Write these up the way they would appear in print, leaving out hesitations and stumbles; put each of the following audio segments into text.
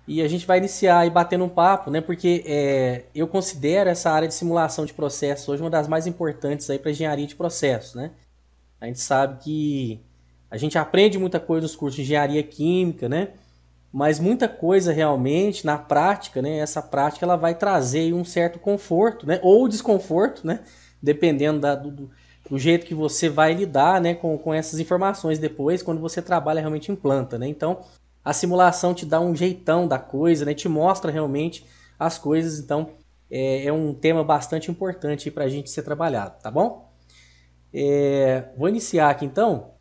E a gente vai iniciar aí batendo um papo, né? Porque eu considero essa área de simulação de processos hoje uma das mais importantes aí para engenharia de processos, né? A gente sabe que a gente aprende muita coisa nos cursos de engenharia química, né? Mas muita coisa realmente na prática, né? Essa prática ela vai trazer um certo conforto, né? Ou desconforto, né? Dependendo do jeito que você vai lidar, né? Com essas informações depois, quando você trabalha realmente em planta, né? Então, a simulação te dá um jeitão da coisa, né? Te mostra realmente as coisas. Então, é um tema bastante importante para a gente ser trabalhado, tá bom? Vou iniciar aqui então.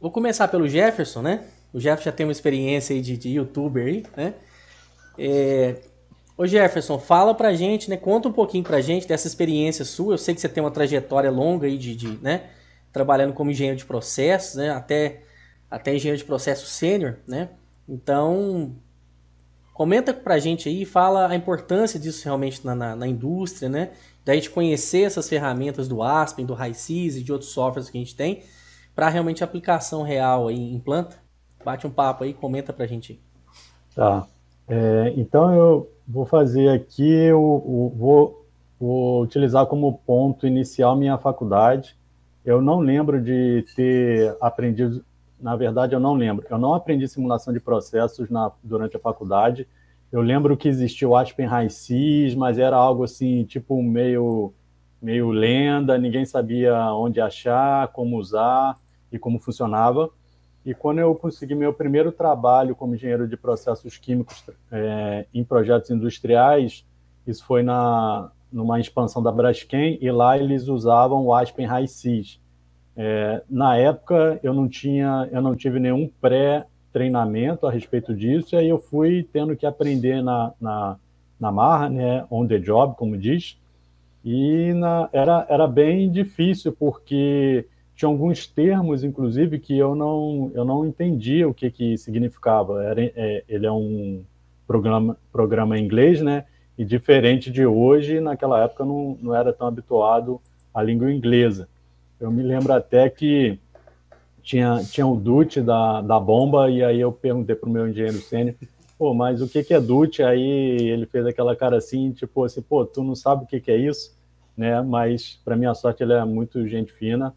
Vou começar pelo Jefferson, né? O Jefferson já tem uma experiência aí de youtuber aí, né? Ô Jefferson, fala pra gente, né? Conta um pouquinho pra gente dessa experiência sua. Eu sei que você tem uma trajetória longa aí né? Trabalhando como engenheiro de processos, né? Até engenheiro de processo sênior, né? Então, comenta pra gente aí, fala a importância disso realmente na indústria, né? Da gente conhecer essas ferramentas do Aspen, do HiSys e de outros softwares que a gente tem para realmente aplicação real aí em planta. Bate um papo aí, comenta pra gente aí. Tá. Então eu vou fazer aqui, vou utilizar como ponto inicial minha faculdade. Eu não lembro de ter aprendido, na verdade eu não lembro. Eu não aprendi simulação de processos durante a faculdade. Eu lembro que existia o Aspen HiSys, mas era algo assim, tipo meio lenda, ninguém sabia onde achar, como usar e como funcionava. E quando eu consegui meu primeiro trabalho como engenheiro de processos químicos em projetos industriais, isso foi numa expansão da Braskem, e lá eles usavam o Aspen HiSys. Na época, eu não tive nenhum pré-treinamento a respeito disso, e aí eu fui tendo que aprender na marra, né, on the job, como diz, e era bem difícil, porque tinha alguns termos, inclusive, que eu não entendia o que significava. Ele é um programa em inglês, né? E diferente de hoje, naquela época eu não era tão habituado à língua inglesa. Eu me lembro até que tinha o DUT da bomba, e aí eu perguntei para o meu engenheiro sênior, pô, mas o que é DUT? Aí ele fez aquela cara assim, tipo assim, pô, tu não sabe o que é isso, né? Mas, para minha sorte, ele é muito gente fina.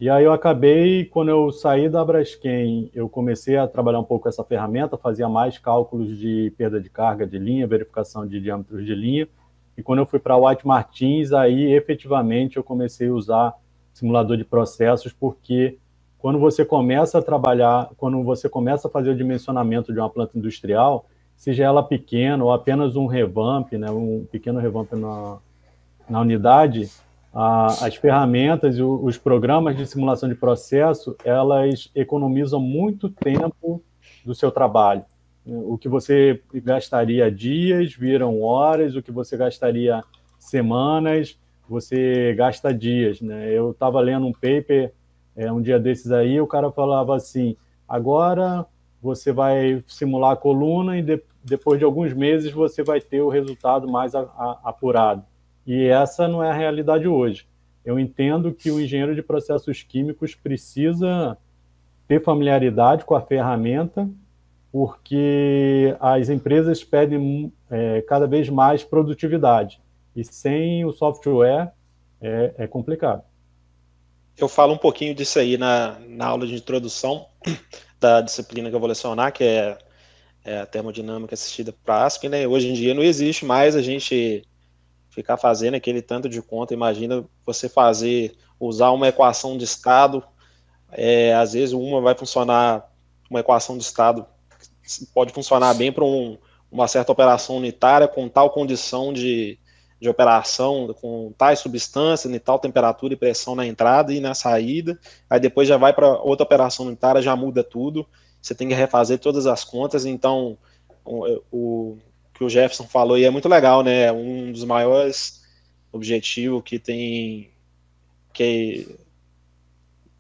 E aí eu acabei, quando eu saí da Braskem, eu comecei a trabalhar um pouco com essa ferramenta, fazia mais cálculos de perda de carga de linha, verificação de diâmetros de linha. E quando eu fui para a White Martins, aí efetivamente eu comecei a usar simulador de processos, porque quando você começa a trabalhar, quando você começa a fazer o dimensionamento de uma planta industrial, seja ela pequena ou apenas um revamp, né, um pequeno revamp na unidade, as ferramentas e os programas de simulação de processo, elas economizam muito tempo do seu trabalho. O que você gastaria dias viram horas, o que você gastaria semanas, você gasta dias. Né? Eu estava lendo um paper um dia desses aí, o cara falava assim, agora você vai simular a coluna e depois de alguns meses você vai ter o resultado mais apurado. E essa não é a realidade hoje. Eu entendo que o engenheiro de processos químicos precisa ter familiaridade com a ferramenta, porque as empresas pedem cada vez mais produtividade. E sem o software é complicado. Eu falo um pouquinho disso aí na aula de introdução da disciplina que eu vou lecionar, que é a termodinâmica assistida para Aspen, né? Hoje em dia não existe mais a gente ficar fazendo aquele tanto de conta. Imagina você usar uma equação de estado, às vezes uma vai funcionar, uma equação de estado pode funcionar bem para uma certa operação unitária, com tal condição de operação, com tais substâncias, em tal temperatura e pressão na entrada e na saída, aí depois já vai para outra operação unitária, já muda tudo, você tem que refazer todas as contas. Então o que o Jefferson falou aí é muito legal, né? Um dos maiores objetivos que tem, que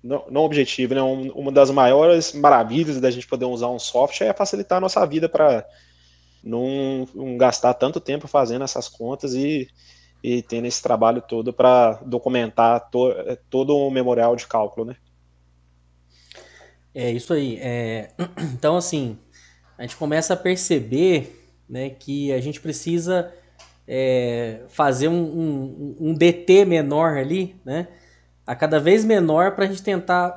não objetivo, né? Uma das maiores maravilhas da gente poder usar um software é facilitar a nossa vida para não gastar tanto tempo fazendo essas contas e tendo esse trabalho todo para documentar todo o memorial de cálculo, né? É isso aí. Então, assim, a gente começa a perceber, né, que a gente precisa fazer um DT menor ali, né, a cada vez menor para a gente tentar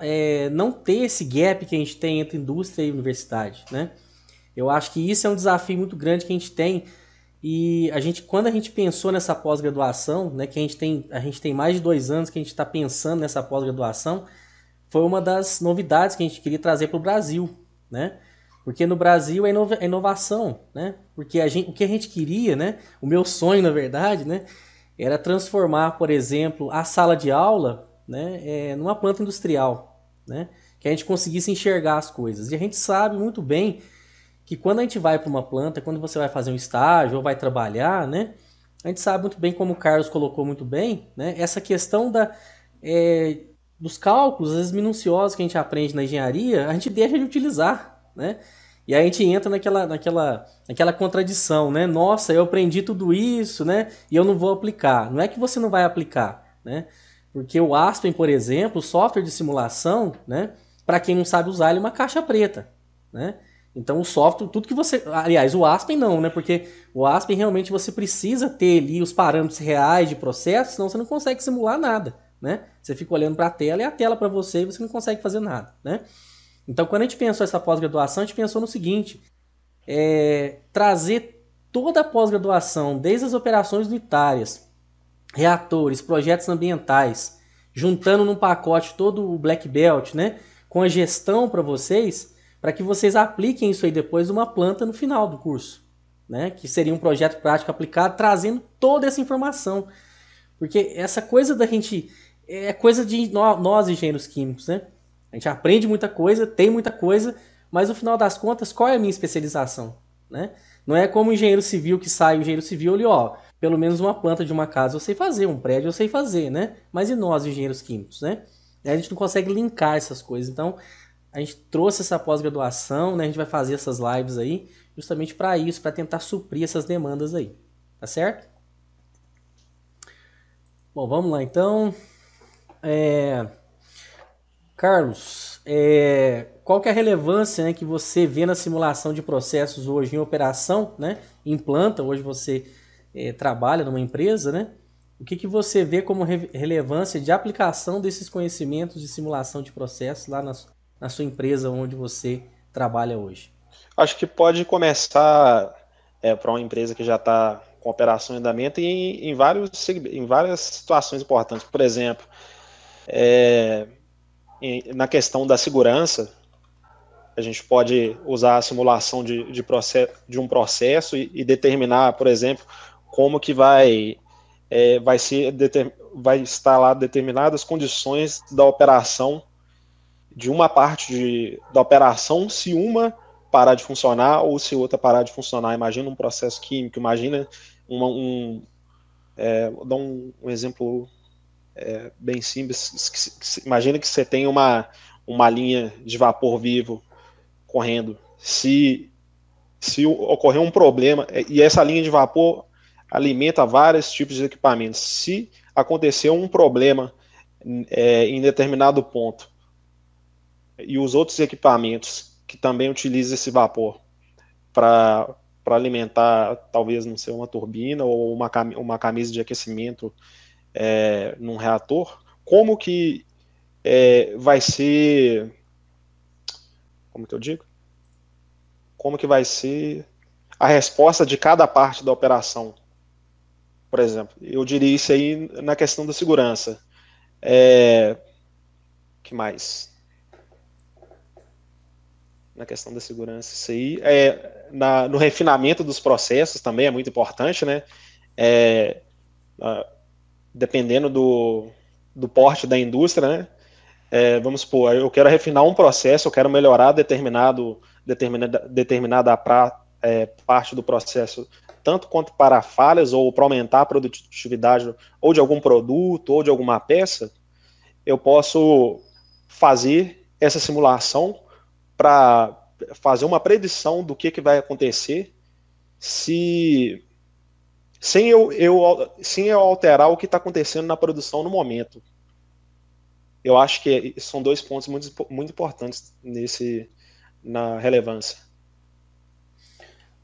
não ter esse gap que a gente tem entre indústria e universidade, né? Eu acho que isso é um desafio muito grande que a gente tem e quando a gente pensou nessa pós-graduação, né, que a gente tem mais de 2 anos que a gente está pensando nessa pós-graduação, foi uma das novidades que a gente queria trazer para o Brasil, né? Porque no Brasil é inovação, né? Porque o que a gente queria, né? O meu sonho, na verdade, né? Era transformar, por exemplo, a sala de aula, né? Numa planta industrial, né? Que a gente conseguisse enxergar as coisas. E a gente sabe muito bem que quando a gente vai para uma planta, quando você vai fazer um estágio ou vai trabalhar, né? A gente sabe muito bem, como o Carlos colocou muito bem, né? Essa questão é, dos cálculos, às vezes minuciosos que a gente aprende na engenharia, a gente deixa de utilizar, né? E aí a gente entra naquela contradição, né? Nossa, eu aprendi tudo isso, né? E eu não vou aplicar. Não é que você não vai aplicar, né? Porque o Aspen, por exemplo, o software de simulação, né? Para quem não sabe usar, ele é uma caixa preta, né? Então o software, tudo que você... Aliás, o Aspen não, né? Porque o Aspen realmente você precisa ter ali os parâmetros reais de processo, senão você não consegue simular nada, né? Você fica olhando para a tela e a tela para você e você não consegue fazer nada, né? Então quando a gente pensou essa pós-graduação, a gente pensou no seguinte, trazer toda a pós-graduação, desde as operações unitárias, reatores, projetos ambientais, juntando num pacote todo o Black Belt, né? Com a gestão para vocês, para que vocês apliquem isso aí depois numa planta no final do curso, né? Que seria um projeto prático aplicado, trazendo toda essa informação. Porque essa coisa da gente é coisa de nós engenheiros químicos, né? A gente aprende muita coisa, tem muita coisa, mas no final das contas, qual é a minha especialização, né? Não é como o engenheiro civil que sai, o engenheiro civil ali, ó, pelo menos uma planta de uma casa eu sei fazer, um prédio eu sei fazer, né? Mas e nós, engenheiros químicos, né? A gente não consegue linkar essas coisas. Então, a gente trouxe essa pós-graduação, né? A gente vai fazer essas lives aí, justamente para isso, para tentar suprir essas demandas aí. Tá certo? Bom, vamos lá então. Carlos, qual que é a relevância, né, que você vê na simulação de processos hoje em operação, né? Em planta, hoje você trabalha numa empresa, né? O que você vê como relevância de aplicação desses conhecimentos de simulação de processos lá na sua empresa onde você trabalha hoje? Acho que pode começar para uma empresa que já está com operação em andamento em várias situações importantes. Por exemplo, na questão da segurança, a gente pode usar a simulação de um processo e determinar, por exemplo, como que vai estar lá determinadas condições da operação de uma parte da operação, se uma parar de funcionar ou se outra parar de funcionar. Imagina um processo químico, imagina vou dar um exemplo bem simples. Imagina que você tem uma linha de vapor vivo correndo. Se ocorrer um problema, e essa linha de vapor alimenta vários tipos de equipamentos. Se acontecer um problema em determinado ponto, e os outros equipamentos que também utilizam esse vapor para alimentar, talvez, não sei, uma turbina ou uma camisa de aquecimento num reator, como que vai ser, como que eu digo? Como que vai ser a resposta de cada parte da operação? Por exemplo, eu diria isso aí na questão da segurança. Que mais? Na questão da segurança, isso aí. No refinamento dos processos também é muito importante, né? Dependendo do porte da indústria, né? Vamos supor, eu quero refinar um processo, eu quero melhorar determinada parte do processo, tanto quanto para falhas ou para aumentar a produtividade ou de algum produto ou de alguma peça, eu posso fazer essa simulação para fazer uma predição do que vai acontecer sem eu alterar o que está acontecendo na produção no momento. eu acho que são dois pontos muito importantes na relevância.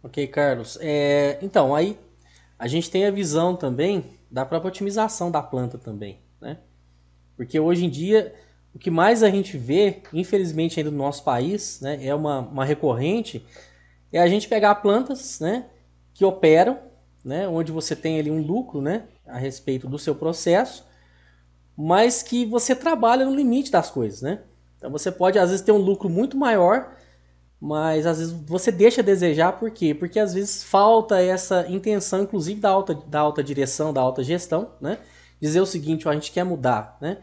Ok, Carlos. Então, aí a gente tem a visão também da própria otimização da planta também, né? Porque hoje em dia, o que mais a gente vê, infelizmente ainda no nosso país, né, é uma recorrente, é a gente pegar plantas, né, que operam, né, onde você tem ali um lucro, né, a respeito do seu processo, mas que você trabalha no limite das coisas, né? Então você pode às vezes ter um lucro muito maior, mas às vezes você deixa a desejar, por quê? Porque às vezes falta essa intenção, inclusive da alta direção, da alta gestão, né? Dizer o seguinte, ó, a gente quer mudar, né?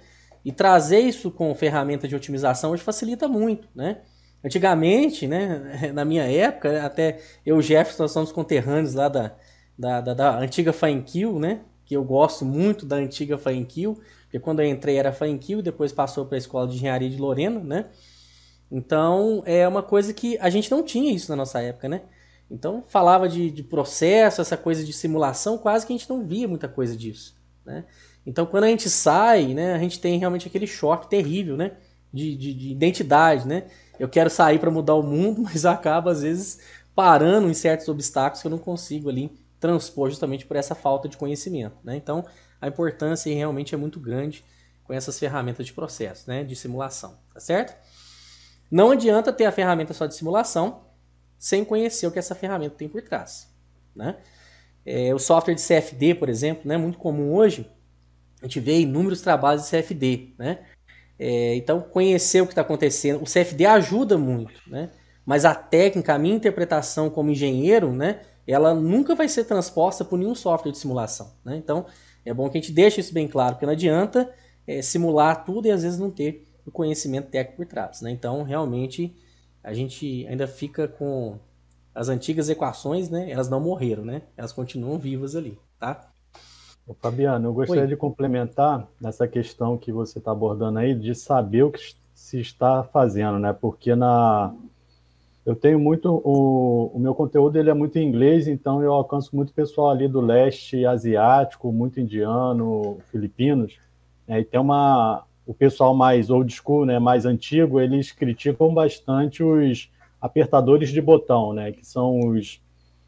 E trazer isso com ferramenta de otimização hoje facilita muito, né? Antigamente, né, na minha época, até eu e o Jefferson, nós somos conterrâneos lá da antiga Faenquil, né? Que eu gosto muito da antiga Faenquil, porque quando eu entrei era Faenquil, depois passou para a Escola de Engenharia de Lorena, né? Então, é uma coisa que a gente não tinha isso na nossa época, né? Então, falava de processo, essa coisa de simulação, quase que a gente não via muita coisa disso, né? Então, quando a gente sai, né, a gente tem realmente aquele choque terrível, né? De identidade, né? Eu quero sair para mudar o mundo, mas acaba, às vezes, parando em certos obstáculos que eu não consigo ali transpor justamente por essa falta de conhecimento, né? Então, a importância realmente é muito grande com essas ferramentas de processo, né? De simulação, tá certo? Não adianta ter a ferramenta só de simulação sem conhecer o que essa ferramenta tem por trás, né? O software de CFD, por exemplo, né, muito comum hoje, a gente vê inúmeros trabalhos de CFD, né? Então, conhecer o que está acontecendo, o CFD ajuda muito, né? Mas a técnica, a minha interpretação como engenheiro, né, ela nunca vai ser transposta por nenhum software de simulação, né? Então, é bom que a gente deixe isso bem claro, porque não adianta simular tudo e às vezes não ter o conhecimento técnico por trás, né? Então, realmente, a gente ainda fica com as antigas equações, né? Elas não morreram, né? Elas continuam vivas ali, tá? Ô, Fabiano, eu Oi. gostaria de complementar nessa questão que você está abordando aí, de saber o que se está fazendo, né? Porque eu tenho muito, o meu conteúdo ele é muito em inglês, então eu alcanço muito pessoal ali do leste asiático, muito indiano, filipinos, né? E tem o pessoal mais old school, né, mais antigo, eles criticam bastante os apertadores de botão, né, que são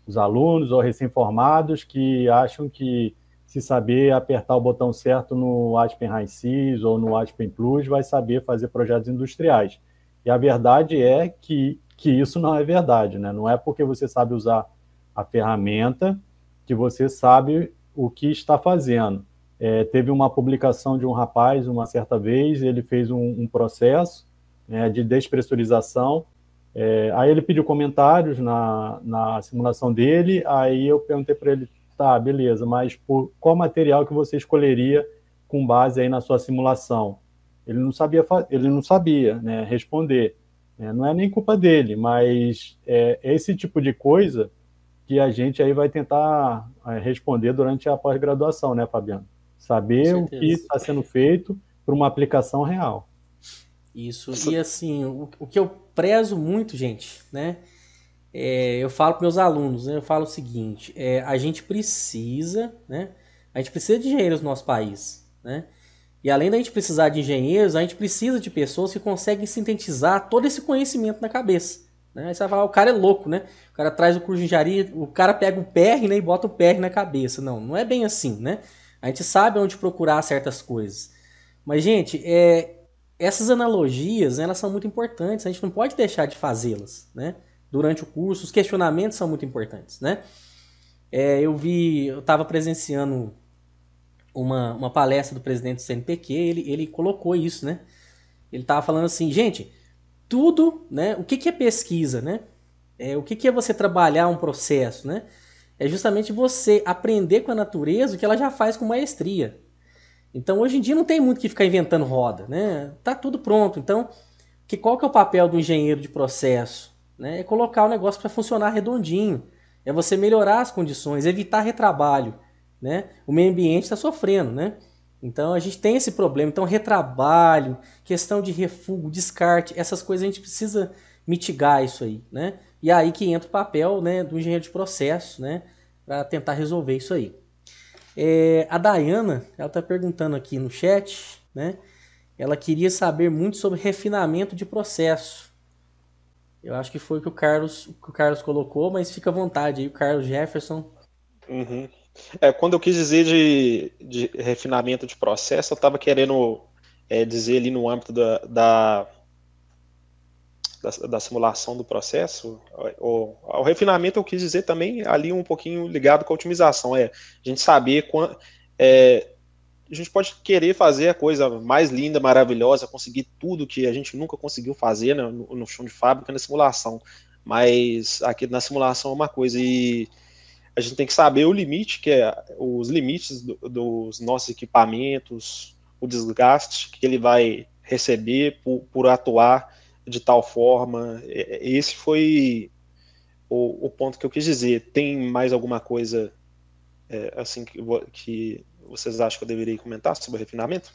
os alunos ou recém-formados que acham que se saber apertar o botão certo no Aspen High-Sys ou no Aspen Plus, vai saber fazer projetos industriais. E a verdade é que isso não é verdade, né? Não é porque você sabe usar a ferramenta que você sabe o que está fazendo. Teve uma publicação de um rapaz, uma certa vez, ele fez um processo, né, de despressurização. Aí ele pediu comentários na simulação dele, aí eu perguntei para ele, tá, beleza, mas por qual material que você escolheria com base aí na sua simulação? Ele não sabia, né, responder. Não é nem culpa dele, mas é esse tipo de coisa que a gente aí vai tentar responder durante a pós-graduação, né, Fabiano? Com Saber o que certeza. está sendo feito para uma aplicação real. Isso. E assim, o que eu prezo muito, gente, né? Eu falo para meus alunos, né? Eu falo o seguinte: a gente precisa, né? A gente precisa de engenheiros no nosso país, né? E além da gente precisar de engenheiros, a gente precisa de pessoas que conseguem sintetizar todo esse conhecimento na cabeça, né? Aí você vai falar, o cara é louco, né? O cara traz o curso de engenharia, o cara pega o PR, né, e bota o PR na cabeça. Não, não é bem assim, né? A gente sabe onde procurar certas coisas. Mas, gente, essas analogias, né, elas são muito importantes. A gente não pode deixar de fazê-las, né? Durante o curso, os questionamentos são muito importantes, né? Eu estava presenciando uma palestra do presidente do CNPq, ele colocou isso, né? Ele estava falando assim, gente, tudo, né? O que é pesquisa, né? O que é você trabalhar um processo, né? É justamente você aprender com a natureza o que ela já faz com maestria. Então, hoje em dia não tem muito que ficar inventando roda, né? Tá tudo pronto. Então, qual que é o papel do engenheiro de processo? Né? É colocar o negócio para funcionar redondinho. É você melhorar as condições, evitar retrabalho, né? O meio ambiente está sofrendo, né? Então a gente tem esse problema. Então retrabalho, questão de refúgio, descarte, essas coisas a gente precisa mitigar isso aí, né? E aí que entra o papel, né, do engenheiro de processo, né, para tentar resolver isso aí. A Dayana, ela está perguntando aqui no chat, né? ela queria saber muito sobre refinamento de processo. Eu acho que foi o que o Carlos colocou, mas fica à vontade aí, o Carlos Jefferson. Uhum. Quando eu quis dizer de refinamento de processo, eu estava querendo dizer ali no âmbito da simulação do processo. O refinamento eu quis dizer também ali um pouquinho ligado com a otimização. A gente saber a gente pode querer fazer a coisa mais linda, maravilhosa, conseguir tudo que a gente nunca conseguiu fazer, né, no chão de fábrica, na simulação. Mas aqui na simulação é uma coisa, e a gente tem que saber o limite, os limites dos nossos equipamentos, o desgaste que ele vai receber por atuar de tal forma. Esse foi o ponto que eu quis dizer. Tem mais alguma coisa assim que vocês acham que eu deveria comentar sobre o refinamento?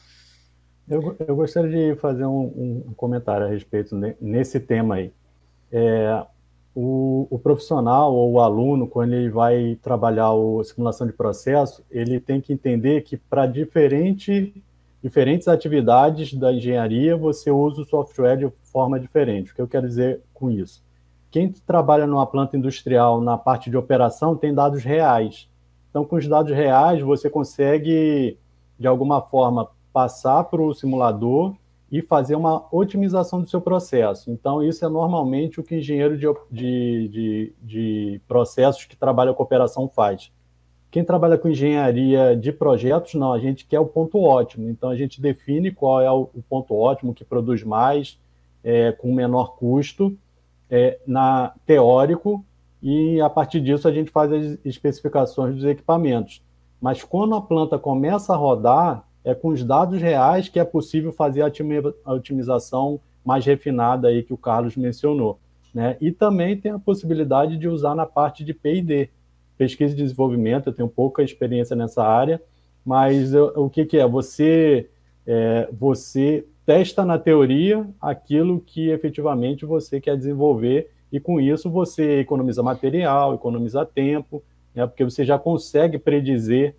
Eu gostaria de fazer um comentário a respeito nesse tema aí. O profissional ou o aluno, quando ele vai trabalhar a simulação de processo, ele tem que entender que para diferentes atividades da engenharia, você usa o software de forma diferente. O que eu quero dizer com isso? Quem trabalha numa planta industrial, na parte de operação, tem dados reais. Então, com os dados reais, você consegue, de alguma forma, passar para o simulador e fazer uma otimização do seu processo. Então, isso é normalmente o que o engenheiro de processos que trabalha com operação faz. Quem trabalha com engenharia de projetos, não, a gente quer o ponto ótimo. Então, a gente define qual é o ponto ótimo que produz mais, com menor custo, teórico, e a partir disso a gente faz as especificações dos equipamentos. Mas quando a planta começa a rodar, é com os dados reais que é possível fazer a otimização mais refinada aí que o Carlos mencionou, né? E também tem a possibilidade de usar na parte de P&D, pesquisa e desenvolvimento. Eu tenho pouca experiência nessa área, mas o que é? Você testa na teoria aquilo que efetivamente você quer desenvolver, e com isso você economiza material, economiza tempo, né? Porque você já consegue predizer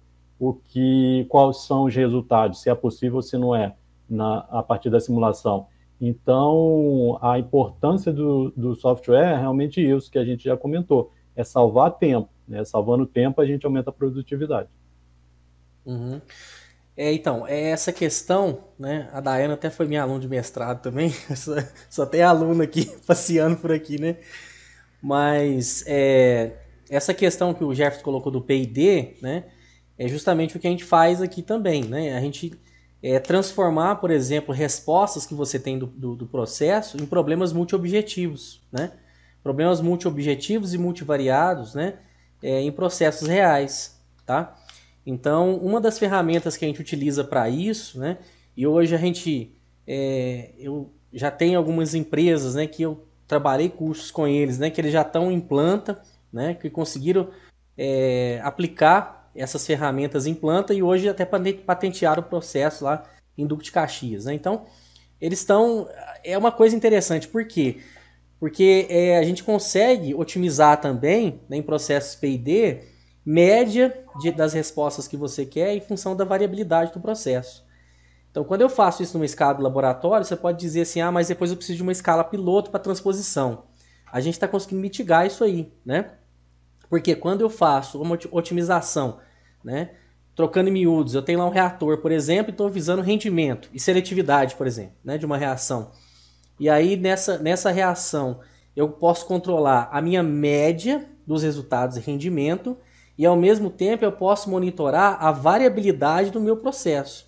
quais são os resultados, se é possível ou se não é, a partir da simulação. Então, a importância do software é realmente isso que a gente já comentou, é salvar tempo, né? Salvando tempo, a gente aumenta a produtividade. Uhum. Então, essa questão, né? A Dayana até foi minha aluna de mestrado também, só tem aluno aqui passeando por aqui, né? Mas essa questão que o Jefferson colocou do P&D, né? É justamente o que a gente faz aqui também, né? A gente transformar, por exemplo, respostas que você tem do processo em problemas multiobjetivos, né? Problemas multiobjetivos e multivariados, né? Em processos reais, tá? Então, uma das ferramentas que a gente utiliza para isso, né? E hoje eu já tenho algumas empresas, né? Que eu trabalhei cursos com eles, né? Que eles já estão em planta, né? Que conseguiram aplicar essas ferramentas em planta e hoje até patentearam o processo lá em Duque de Caxias, né? Então, eles estão... É uma coisa interessante, por quê? Porque a gente consegue otimizar também, né, em processos P&D, média das respostas que você quer em função da variabilidade do processo. Então, quando eu faço isso numa escala de laboratório, você pode dizer assim, mas depois eu preciso de uma escala piloto para transposição. A gente está conseguindo mitigar isso aí, né? Porque quando eu faço uma otimização, né, trocando em miúdos, eu tenho lá um reator, por exemplo, e estou visando rendimento e seletividade, por exemplo, né, de uma reação. E aí, nessa reação, eu posso controlar a minha média dos resultados e rendimento, e ao mesmo tempo eu posso monitorar a variabilidade do meu processo.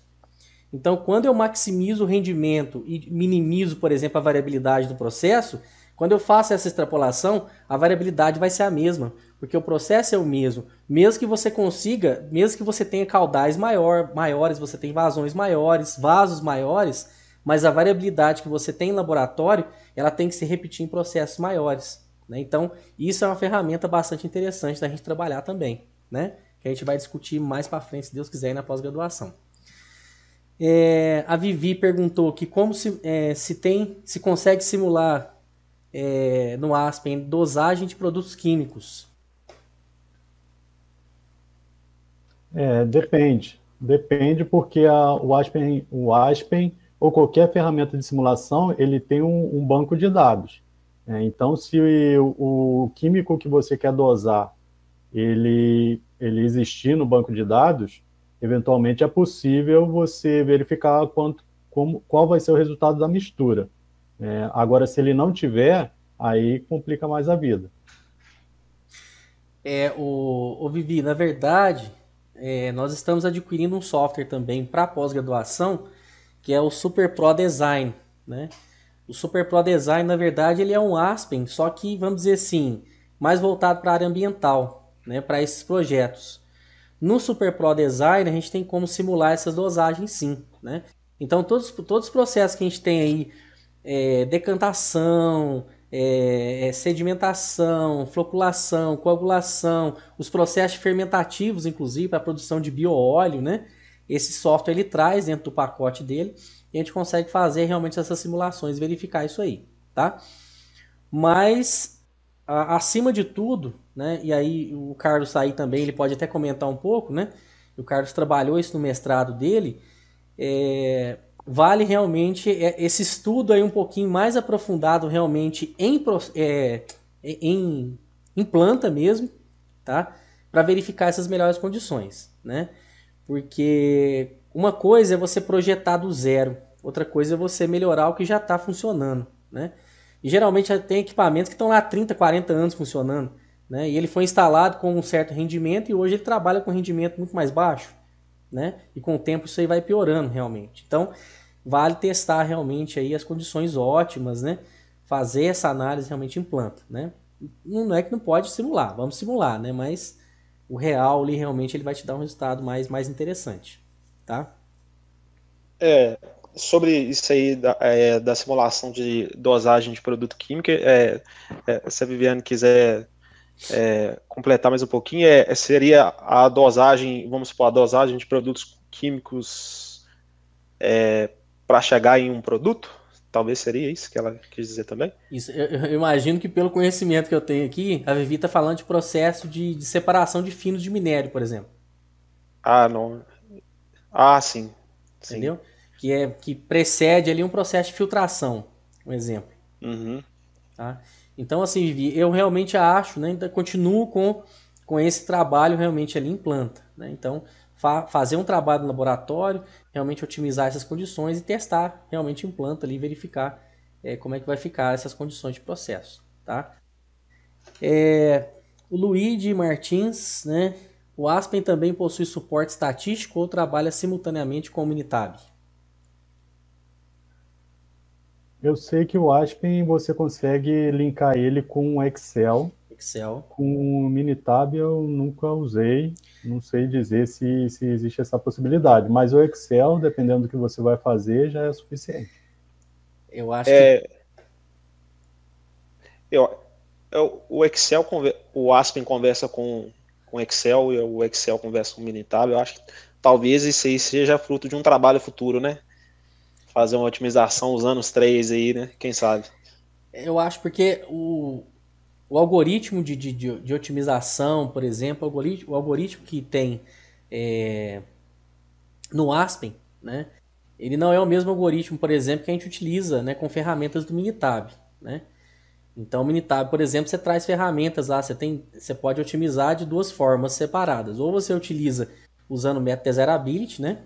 Então, quando eu maximizo o rendimento e minimizo, por exemplo, a variabilidade do processo, quando eu faço essa extrapolação, a variabilidade vai ser a mesma, porque o processo é o mesmo. Mesmo que você consiga, mesmo que você tenha caudais maiores, você tem vazões maiores, vasos maiores, mas a variabilidade que você tem em laboratório, ela tem que se repetir em processos maiores, né? Então, isso é uma ferramenta bastante interessante da gente trabalhar também, né? Que a gente vai discutir mais para frente, se Deus quiser, na pós-graduação. A Vivi perguntou que como se consegue simular no Aspen dosagem de produtos químicos. Depende porque o Aspen ou qualquer ferramenta de simulação, ele tem um banco de dados. Então, se o químico que você quer dosar, ele existir no banco de dados, eventualmente é possível você verificar qual vai ser o resultado da mistura. Agora, se ele não tiver, aí complica mais a vida. O Vivi, na verdade, nós estamos adquirindo um software também para pós-graduação, que é o Super Pro Design, né? O Super Pro Design, na verdade, ele é um Aspen, só que, vamos dizer assim, mais voltado para a área ambiental, né? Para esses projetos. No Super Pro Design, a gente tem como simular essas dosagens, sim, né? Então, todos os processos que a gente tem aí, decantação, sedimentação, floculação, coagulação, os processos fermentativos, inclusive, para a produção de bioóleo, né? Esse software ele traz dentro do pacote dele e a gente consegue fazer realmente essas simulações e verificar isso aí, tá? Mas, acima de tudo, né? E aí o Carlos aí também, ele pode até comentar um pouco, né? O Carlos trabalhou isso no mestrado dele. Vale realmente esse estudo aí um pouquinho mais aprofundado realmente em planta mesmo, tá? Para verificar essas melhores condições, né? Porque uma coisa é você projetar do zero, outra coisa é você melhorar o que já está funcionando, né? E geralmente já tem equipamentos que estão lá há 30, 40 anos funcionando, né? E ele foi instalado com um certo rendimento e hoje ele trabalha com rendimento muito mais baixo, né? E com o tempo isso aí vai piorando realmente. Então, vale testar realmente aí as condições ótimas, né? Fazer essa análise realmente em planta, né? Não é que não pode simular, vamos simular, né? Mas o real ali realmente ele vai te dar um resultado mais interessante, tá? Sobre isso aí da simulação de dosagem de produto químico, se a Viviane quiser completar mais um pouquinho, seria a dosagem, vamos supor, a dosagem de produtos químicos para chegar em um produto? Talvez seria isso que ela quis dizer também? Isso, eu imagino que pelo conhecimento que eu tenho aqui, a Vivi está falando de processo de separação de finos de minério, por exemplo. Ah, não. Ah, sim. Sim. Entendeu? Que precede ali um processo de filtração, um exemplo. Uhum. Tá? Então, assim, Vivi, eu realmente acho, né, ainda continuo com esse trabalho realmente ali em planta. Né? Então, fazer um trabalho no laboratório, realmente otimizar essas condições e testar realmente em planta ali, verificar como é que vai ficar essas condições de processo. Tá? O Luigi Martins, né? O Aspen também possui suporte estatístico ou trabalha simultaneamente com o Minitab? Eu sei que o Aspen você consegue linkar ele com o Excel. Excel. Com o Minitab eu nunca usei, não sei dizer se existe essa possibilidade, mas o Excel, dependendo do que você vai fazer, já é suficiente. Eu acho que O Excel, o Aspen conversa com o Excel e o Excel conversa com o Minitab. Eu acho que talvez isso aí seja fruto de um trabalho futuro, né? Fazer uma otimização usando os três aí, né? Quem sabe? eu acho porque o algoritmo de otimização, por exemplo, o algoritmo que tem no Aspen, né? Ele não é o mesmo algoritmo, por exemplo, que a gente utiliza, né, com ferramentas do Minitab, né? Então, o Minitab, por exemplo, você traz ferramentas lá, você pode otimizar de duas formas separadas. Ou você utiliza usando o método Desirability, né?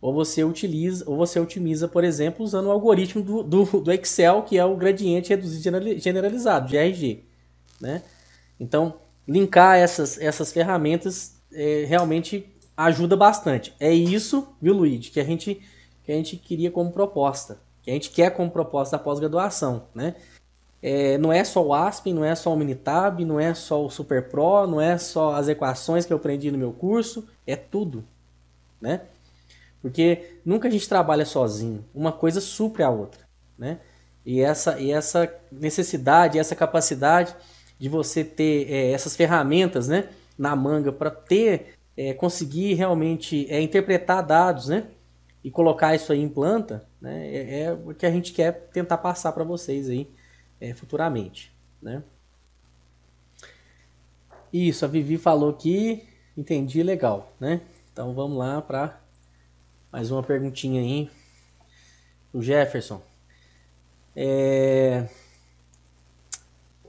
Ou você otimiza, por exemplo, usando o algoritmo do Excel, que é o gradiente reduzido generalizado, GRG, né? Então, linkar essas ferramentas realmente ajuda bastante. É isso, viu, Luigi, que a gente queria como proposta, que a gente quer como proposta da pós-graduação, né? Não é só o Aspen, não é só o Minitab, não é só o Super Pro, não é só as equações que eu aprendi no meu curso, é tudo, né? Porque nunca a gente trabalha sozinho, uma coisa supre a outra, né? E essa necessidade, essa capacidade de você ter essas ferramentas, né, na manga para conseguir realmente interpretar dados, né, e colocar isso aí em planta, né, é o que a gente quer tentar passar para vocês aí futuramente, né? Isso, a Vivi falou que entendi legal, né? Então vamos lá para mais uma perguntinha aí o Jefferson.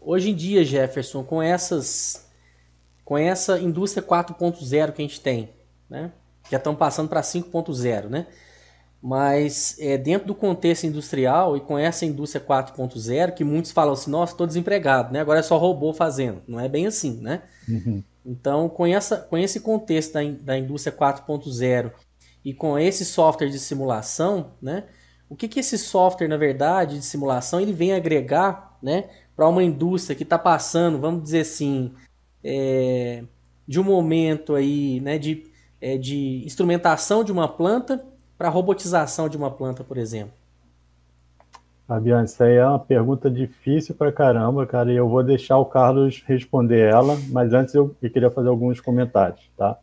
Hoje em dia, Jefferson, com essa indústria 4.0 que a gente tem, né? Já estão passando para 5.0, né? Mas dentro do contexto industrial e com essa indústria 4.0, que muitos falam assim, nossa, estou desempregado, né? Agora é só robô fazendo. Não é bem assim, né? Uhum. Então, com esse contexto da indústria 4.0 e com esse software de simulação, né? O que esse software, na verdade, de simulação, ele vem agregar, né? Para uma indústria que está passando, vamos dizer assim, de um momento aí, né? De instrumentação de uma planta para robotização de uma planta, por exemplo? Fabiano, isso aí é uma pergunta difícil pra caramba, cara, e eu vou deixar o Carlos responder ela, mas antes eu queria fazer alguns comentários, tá?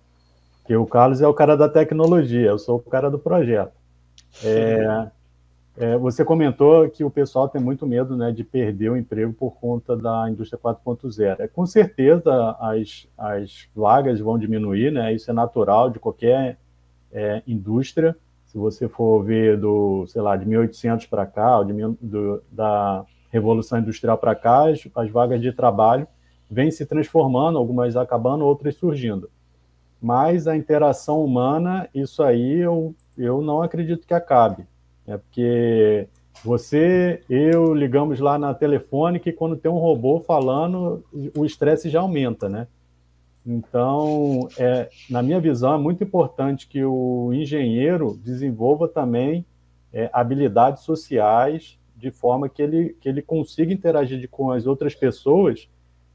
Porque o Carlos é o cara da tecnologia, eu sou o cara do projeto. Você comentou que o pessoal tem muito medo, né, de perder o emprego por conta da indústria 4.0. Com certeza as vagas vão diminuir, né? Isso é natural de qualquer indústria. Se você for ver sei lá, de 1800 para cá, ou da Revolução Industrial para cá, as vagas de trabalho vêm se transformando, algumas acabando, outras surgindo. Mas a interação humana, isso aí eu não acredito que acabe. Porque eu ligamos lá na telefônica e quando tem um robô falando, o estresse já aumenta, né? Então, na minha visão, é muito importante que o engenheiro desenvolva também habilidades sociais, de forma que ele consiga interagir com as outras pessoas,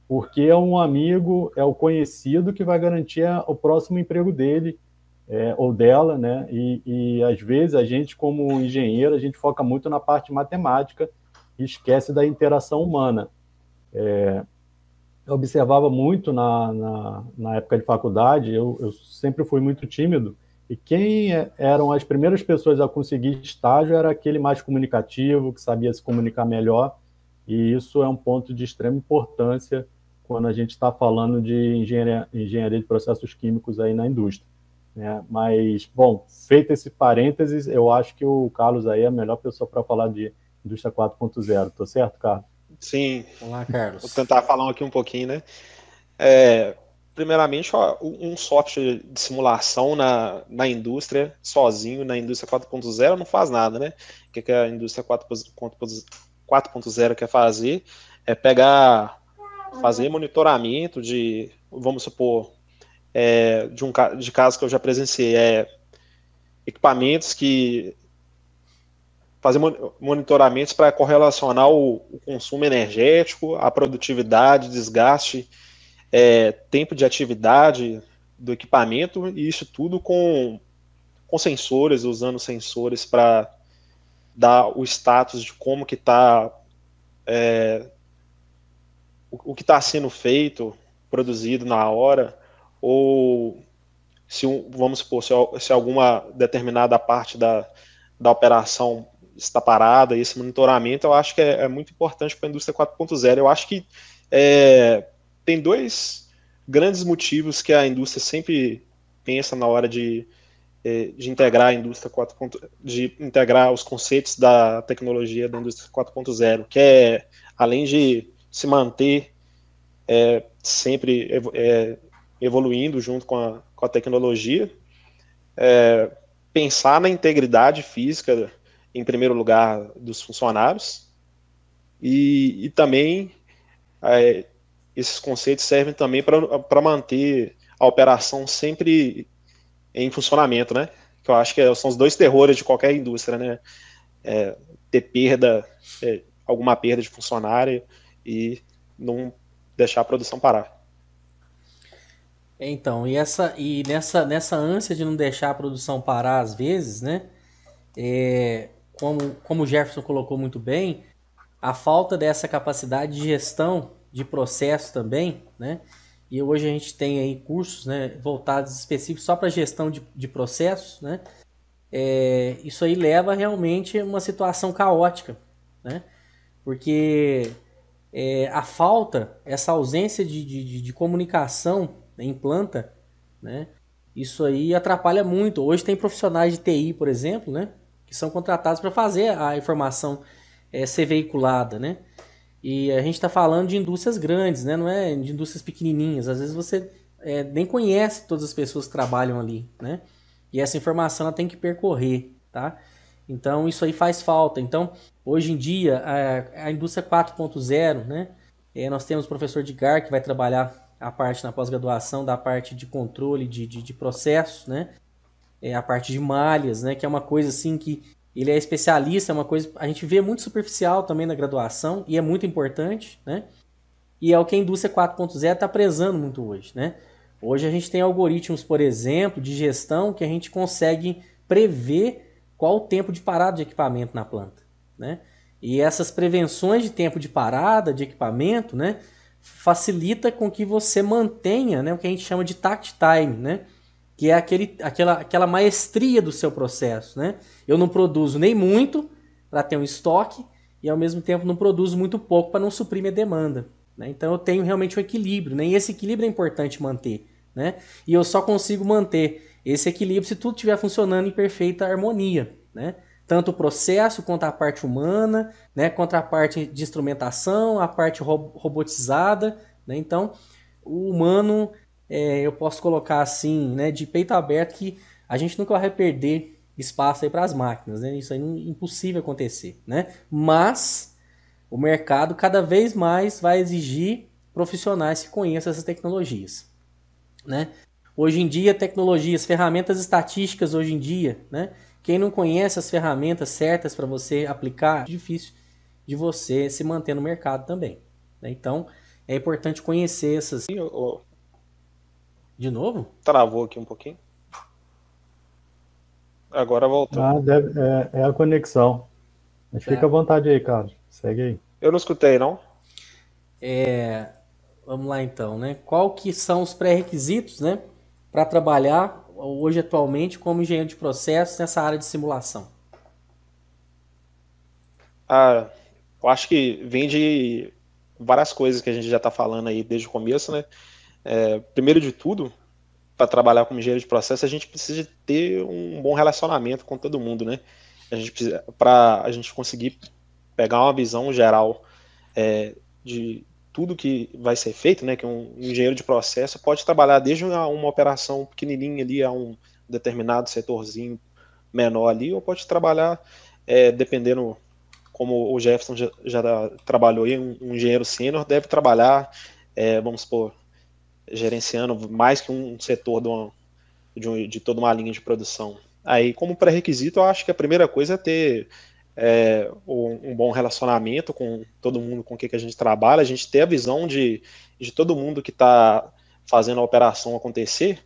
porque é um amigo, é o conhecido que vai garantir o próximo emprego dele ou dela, né? E às vezes a gente, como engenheiro, a gente foca muito na parte matemática e esquece da interação humana. Eu observava muito na época de faculdade, eu sempre fui muito tímido, e quem eram as primeiras pessoas a conseguir estágio era aquele mais comunicativo, que sabia se comunicar melhor, e isso é um ponto de extrema importância quando a gente está falando de engenharia de processos químicos aí na indústria. Né? Mas, bom, feito esse parênteses, eu acho que o Carlos aí é a melhor pessoa para falar de indústria 4.0. Tô certo, Carlos? Sim. Olá, Carlos. Vou tentar falar aqui um pouquinho, né? Primeiramente, um software de simulação na indústria, sozinho, na indústria 4.0, não faz nada, né? O que a indústria 4.0 quer fazer é fazer monitoramento vamos supor, de casos que eu já presenciei, equipamentos que fazer monitoramentos para correlacionar o consumo energético, a produtividade, desgaste, tempo de atividade do equipamento, e isso tudo com sensores, usando sensores para dar o status de como que está o que está sendo feito, produzido na hora, ou vamos supor, se alguma determinada parte da operação está parada, e esse monitoramento eu acho que é muito importante para a indústria 4.0. Eu acho que tem dois grandes motivos que a indústria sempre pensa na hora de integrar a indústria 4.0, de integrar os conceitos da tecnologia da indústria 4.0, que é, além de se manter sempre evoluindo junto com a tecnologia, pensar na integridade física, em primeiro lugar, dos funcionários, e também esses conceitos servem também para manter a operação sempre em funcionamento, né? Que eu acho que são os dois terrores de qualquer indústria, né? Ter alguma perda de funcionário e não deixar a produção parar. Então, nessa ânsia de não deixar a produção parar às vezes, né? Como o Jefferson colocou muito bem, a falta dessa capacidade de gestão de processo também, né? E hoje a gente tem aí cursos, né, voltados específicos só para gestão de processos, né? Isso aí leva realmente a uma situação caótica, né? Porque essa ausência de comunicação, né, em planta, né? Isso aí atrapalha muito. Hoje tem profissionais de TI, por exemplo, né? que são contratados para fazer a informação ser veiculada, né? E a gente está falando de indústrias grandes, né? Não é de indústrias pequenininhas. Às vezes você nem conhece todas as pessoas que trabalham ali, né? E essa informação ela tem que percorrer, tá? Então isso aí faz falta. Então hoje em dia a indústria 4.0, né? Nós temos o professor Edgar que vai trabalhar a parte na pós-graduação da parte de controle de processos, né? A parte de malhas, né? Que é uma coisa assim que ele é especialista, é uma coisa a gente vê muito superficial também na graduação e é muito importante, né? E é o que a indústria 4.0 está prezando muito hoje, né? Hoje a gente tem algoritmos, por exemplo, de gestão que a gente consegue prever qual o tempo de parada de equipamento na planta, né? E essas prevenções de tempo de parada de equipamento, né, facilita com que você mantenha, né, o que a gente chama de takt time, né? Que é aquela maestria do seu processo, né? Eu não produzo nem muito para ter um estoque e ao mesmo tempo não produzo muito pouco para não suprir minha demanda, né? Então eu tenho realmente um equilíbrio, né? E esse equilíbrio é importante manter, né? E eu só consigo manter esse equilíbrio se tudo estiver funcionando em perfeita harmonia, né? Tanto o processo quanto a parte humana, né? Quanto a parte de instrumentação, a parte robotizada, né? Então o humano eu posso colocar assim, né, de peito aberto, que a gente nunca vai perder espaço aí para as máquinas, né? Isso aí é impossível acontecer, né? Mas o mercado cada vez mais vai exigir profissionais que conheçam essas tecnologias, né? Hoje em dia, tecnologias, ferramentas estatísticas hoje em dia, né? Quem não conhece as ferramentas certas para você aplicar, é difícil de você se manter no mercado também, né? Então, é importante conhecer essas... De novo? Travou aqui um pouquinho. Agora voltou. É a conexão. Mas fica à vontade aí, Carlos. Segue aí. Eu não escutei, não? Vamos lá então, né? Qual que são os pré-requisitos, né, para trabalhar hoje atualmente como engenheiro de processos nessa área de simulação? Eu acho que vem de várias coisas que a gente já está falando aí desde o começo, né? Primeiro de tudo, para trabalhar como engenheiro de processo, a gente precisa ter um bom relacionamento com todo mundo, né? Para a gente conseguir pegar uma visão geral de tudo que vai ser feito, né? Que um engenheiro de processo pode trabalhar desde uma operação pequenininha ali a um determinado setorzinho menor ali, ou pode trabalhar, dependendo, como o Jefferson já trabalhou aí, um engenheiro sênior deve trabalhar, vamos supor, gerenciando mais que um setor de toda uma linha de produção. Aí, como pré-requisito, eu acho que a primeira coisa é ter um bom relacionamento com todo mundo com que a gente trabalha, a gente ter a visão de todo mundo que está fazendo a operação acontecer,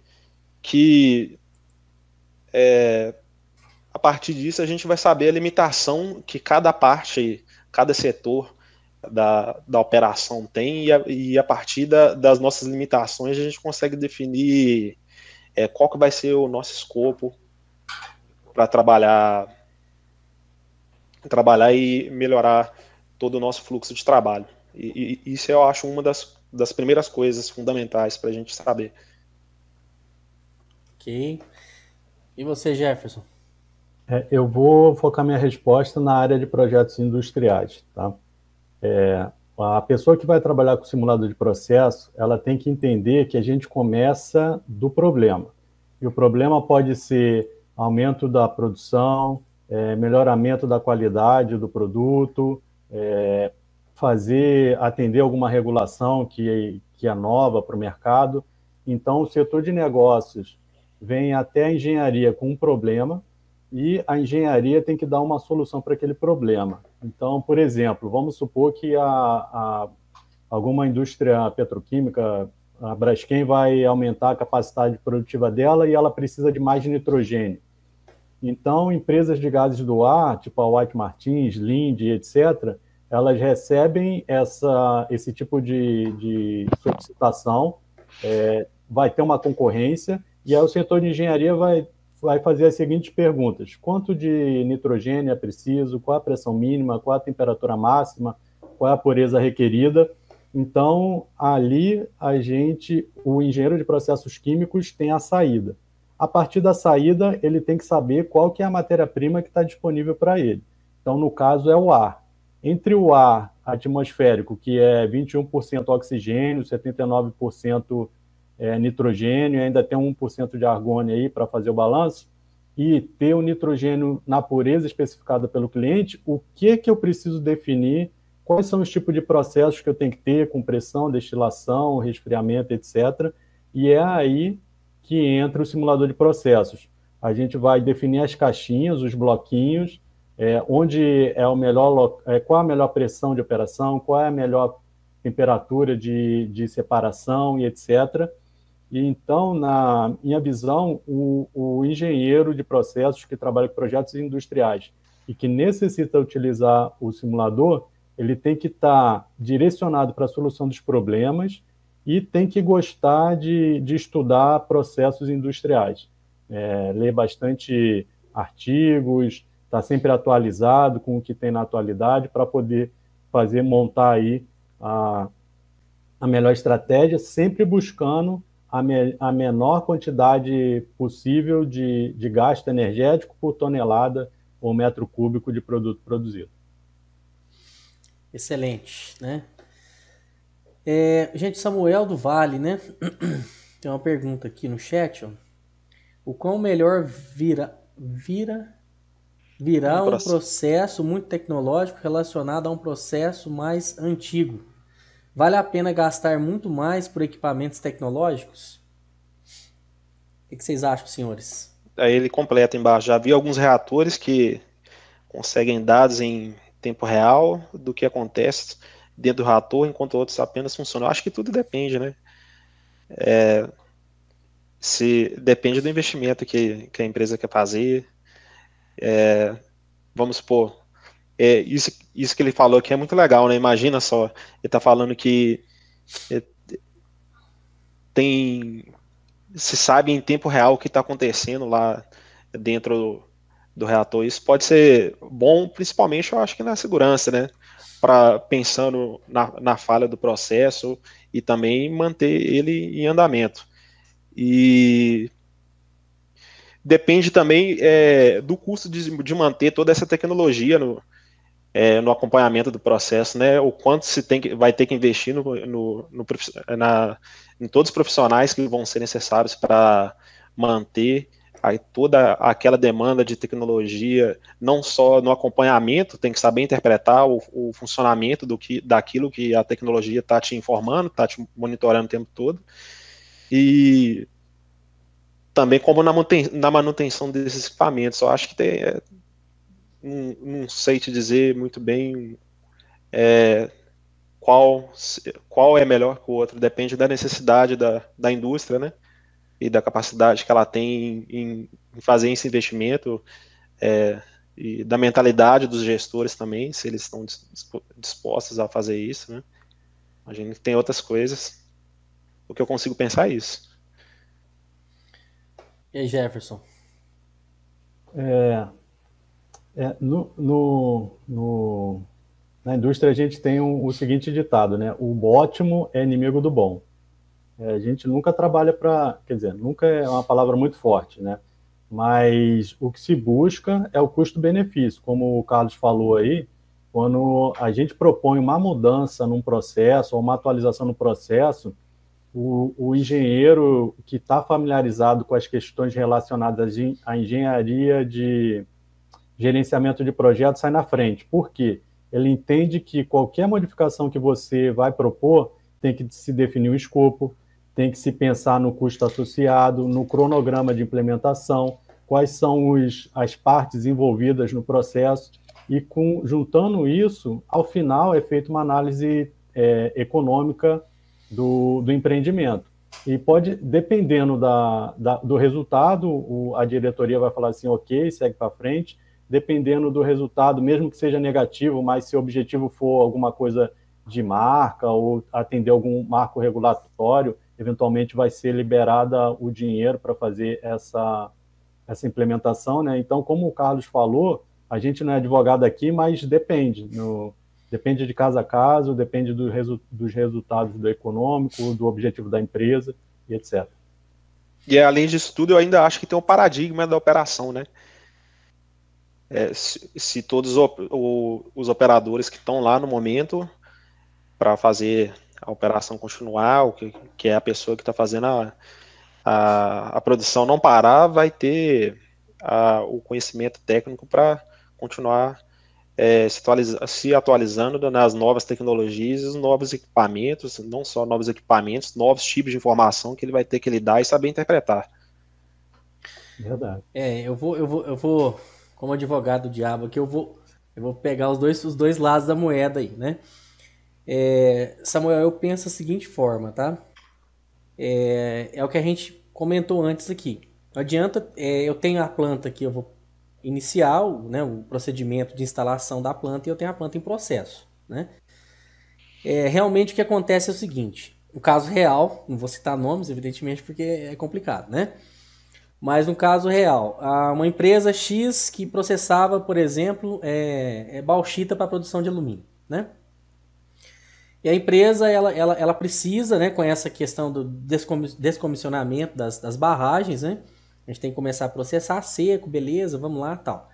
que a partir disso a gente vai saber a limitação que cada parte, cada setor da operação tem, e a partir das nossas limitações a gente consegue definir qual que vai ser o nosso escopo para trabalhar e melhorar todo o nosso fluxo de trabalho. E isso eu acho uma das primeiras coisas fundamentais para a gente saber. Ok. E você, Jefferson? Eu vou focar minha resposta na área de projetos industriais, tá? A pessoa que vai trabalhar com simulador de processo, ela tem que entender que a gente começa do problema. E o problema pode ser aumento da produção, melhoramento da qualidade do produto, atender alguma regulação que é nova para o mercado. Então, o setor de negócios vem até a engenharia com um problema e a engenharia tem que dar uma solução para aquele problema. Então, por exemplo, vamos supor que alguma indústria petroquímica, a Braskem vai aumentar a capacidade produtiva dela e ela precisa de mais nitrogênio. Então, empresas de gases do ar, tipo a White Martins, Linde, etc., elas recebem esse tipo de solicitação, vai ter uma concorrência, e aí o setor de engenharia vai fazer as seguintes perguntas: quanto de nitrogênio é preciso, qual a pressão mínima, qual a temperatura máxima, qual é a pureza requerida. Então, ali o engenheiro de processos químicos tem a saída. a partir da saída, ele tem que saber qual que é a matéria-prima que está disponível para ele. Então, no caso, é o ar. Entre o ar atmosférico, que é 21% oxigênio, 79% nitrogênio, e ainda tem 1% de argônio aí para fazer o balanço, e ter o nitrogênio na pureza especificada pelo cliente, o que eu preciso definir, quais são os tipos de processos que eu tenho que ter, compressão, destilação, resfriamento, etc. E é aí que entra o simulador de processos. A gente vai definir as caixinhas, os bloquinhos, onde é o melhor, qual a melhor pressão de operação, qual é a melhor temperatura de separação e etc. E então, na minha visão, o engenheiro de processos que trabalha com projetos industriais e que necessita utilizar o simulador, ele tem que estar direcionado para a solução dos problemas e tem que gostar de estudar processos industriais. Ler bastante artigos, estar sempre atualizado com o que tem na atualidade para poder montar aí a melhor estratégia, sempre buscando a menor quantidade possível de gasto energético por tonelada ou metro cúbico de produto produzido. Excelente, né? Gente, Samuel do Vale, né? Tem uma pergunta aqui no chat, ó. O quão melhor virá um processo muito tecnológico relacionado a um processo mais antigo? Vale a pena gastar muito mais por equipamentos tecnológicos? O que vocês acham, senhores? Aí ele completa embaixo. Já vi alguns reatores que conseguem dados em tempo real do que acontece dentro do reator, enquanto outros apenas funcionam. Eu acho que tudo depende, né? Depende do investimento que a empresa quer fazer. Vamos supor, isso que ele falou aqui é muito legal, né? Imagina só, ele está falando que se sabe em tempo real o que está acontecendo lá dentro do reator. Isso pode ser bom, principalmente, eu acho que na segurança, né? Pensando na falha do processo e também manter ele em andamento. E depende também do custo de manter toda essa tecnologia no acompanhamento do processo, né? O quanto vai ter que investir em todos os profissionais que vão ser necessários para manter toda aquela demanda de tecnologia, não só no acompanhamento, tem que saber interpretar o funcionamento daquilo que a tecnologia está te informando, está te monitorando o tempo todo, e também como na manutenção desses equipamentos. Eu acho que não sei te dizer muito bem qual é melhor que o outro, depende da necessidade da indústria, né? E da capacidade que ela tem em fazer esse investimento, e da mentalidade dos gestores também, se eles estão dispostos a fazer isso, né? A gente tem outras coisas. O que eu consigo pensar é isso. E aí, Jefferson? Na indústria a gente tem o seguinte ditado, né? O ótimo é inimigo do bom. A gente nunca trabalha quer dizer, nunca é uma palavra muito forte, né? Mas o que se busca é o custo-benefício, como o Carlos falou aí. Quando a gente propõe uma mudança num processo ou uma atualização no processo, o engenheiro que está familiarizado com as questões relacionadas à engenharia de gerenciamento de projetos sai na frente. Por quê? Ele entende que qualquer modificação que você vai propor tem que se definir um escopo, tem que se pensar no custo associado, no cronograma de implementação, quais são as partes envolvidas no processo, e juntando isso, ao final é feita uma análise econômica do empreendimento. E pode, dependendo do resultado, a diretoria vai falar assim, ok, segue para frente. Dependendo do resultado, mesmo que seja negativo, mas se o objetivo for alguma coisa de marca ou atender algum marco regulatório, eventualmente vai ser liberada o dinheiro para fazer essa implementação, né? Então, como o Carlos falou, a gente não é advogado aqui, mas depende. Depende de caso a caso, depende dos resultados do econômico, do objetivo da empresa e etc. E além disso tudo, eu ainda acho que tem um paradigma da operação, né? Se todos os operadores que estão lá no momento para fazer a operação continuar, que é a pessoa que está fazendo a produção não parar, vai ter o conhecimento técnico para continuar se atualizando nas novas tecnologias, os novos equipamentos, não só novos equipamentos, novos tipos de informação que ele vai ter que lidar e saber interpretar. Verdade. Eu vou, como advogado do diabo aqui, eu vou pegar os dois lados da moeda aí, né? Samuel, eu penso da seguinte forma, tá? É o que a gente comentou antes aqui. Não adianta, eu tenho a planta aqui, eu vou iniciar o procedimento de instalação da planta e eu tenho a planta em processo, né? Realmente o que acontece é o seguinte, um caso real, não vou citar nomes, evidentemente, porque é complicado, né? Mas no caso real, uma empresa X que processava, por exemplo, bauxita para produção de alumínio, né? E a empresa, ela precisa, né, com essa questão do descomissionamento das barragens, né? A gente tem que começar a processar seco, beleza, vamos lá, tal.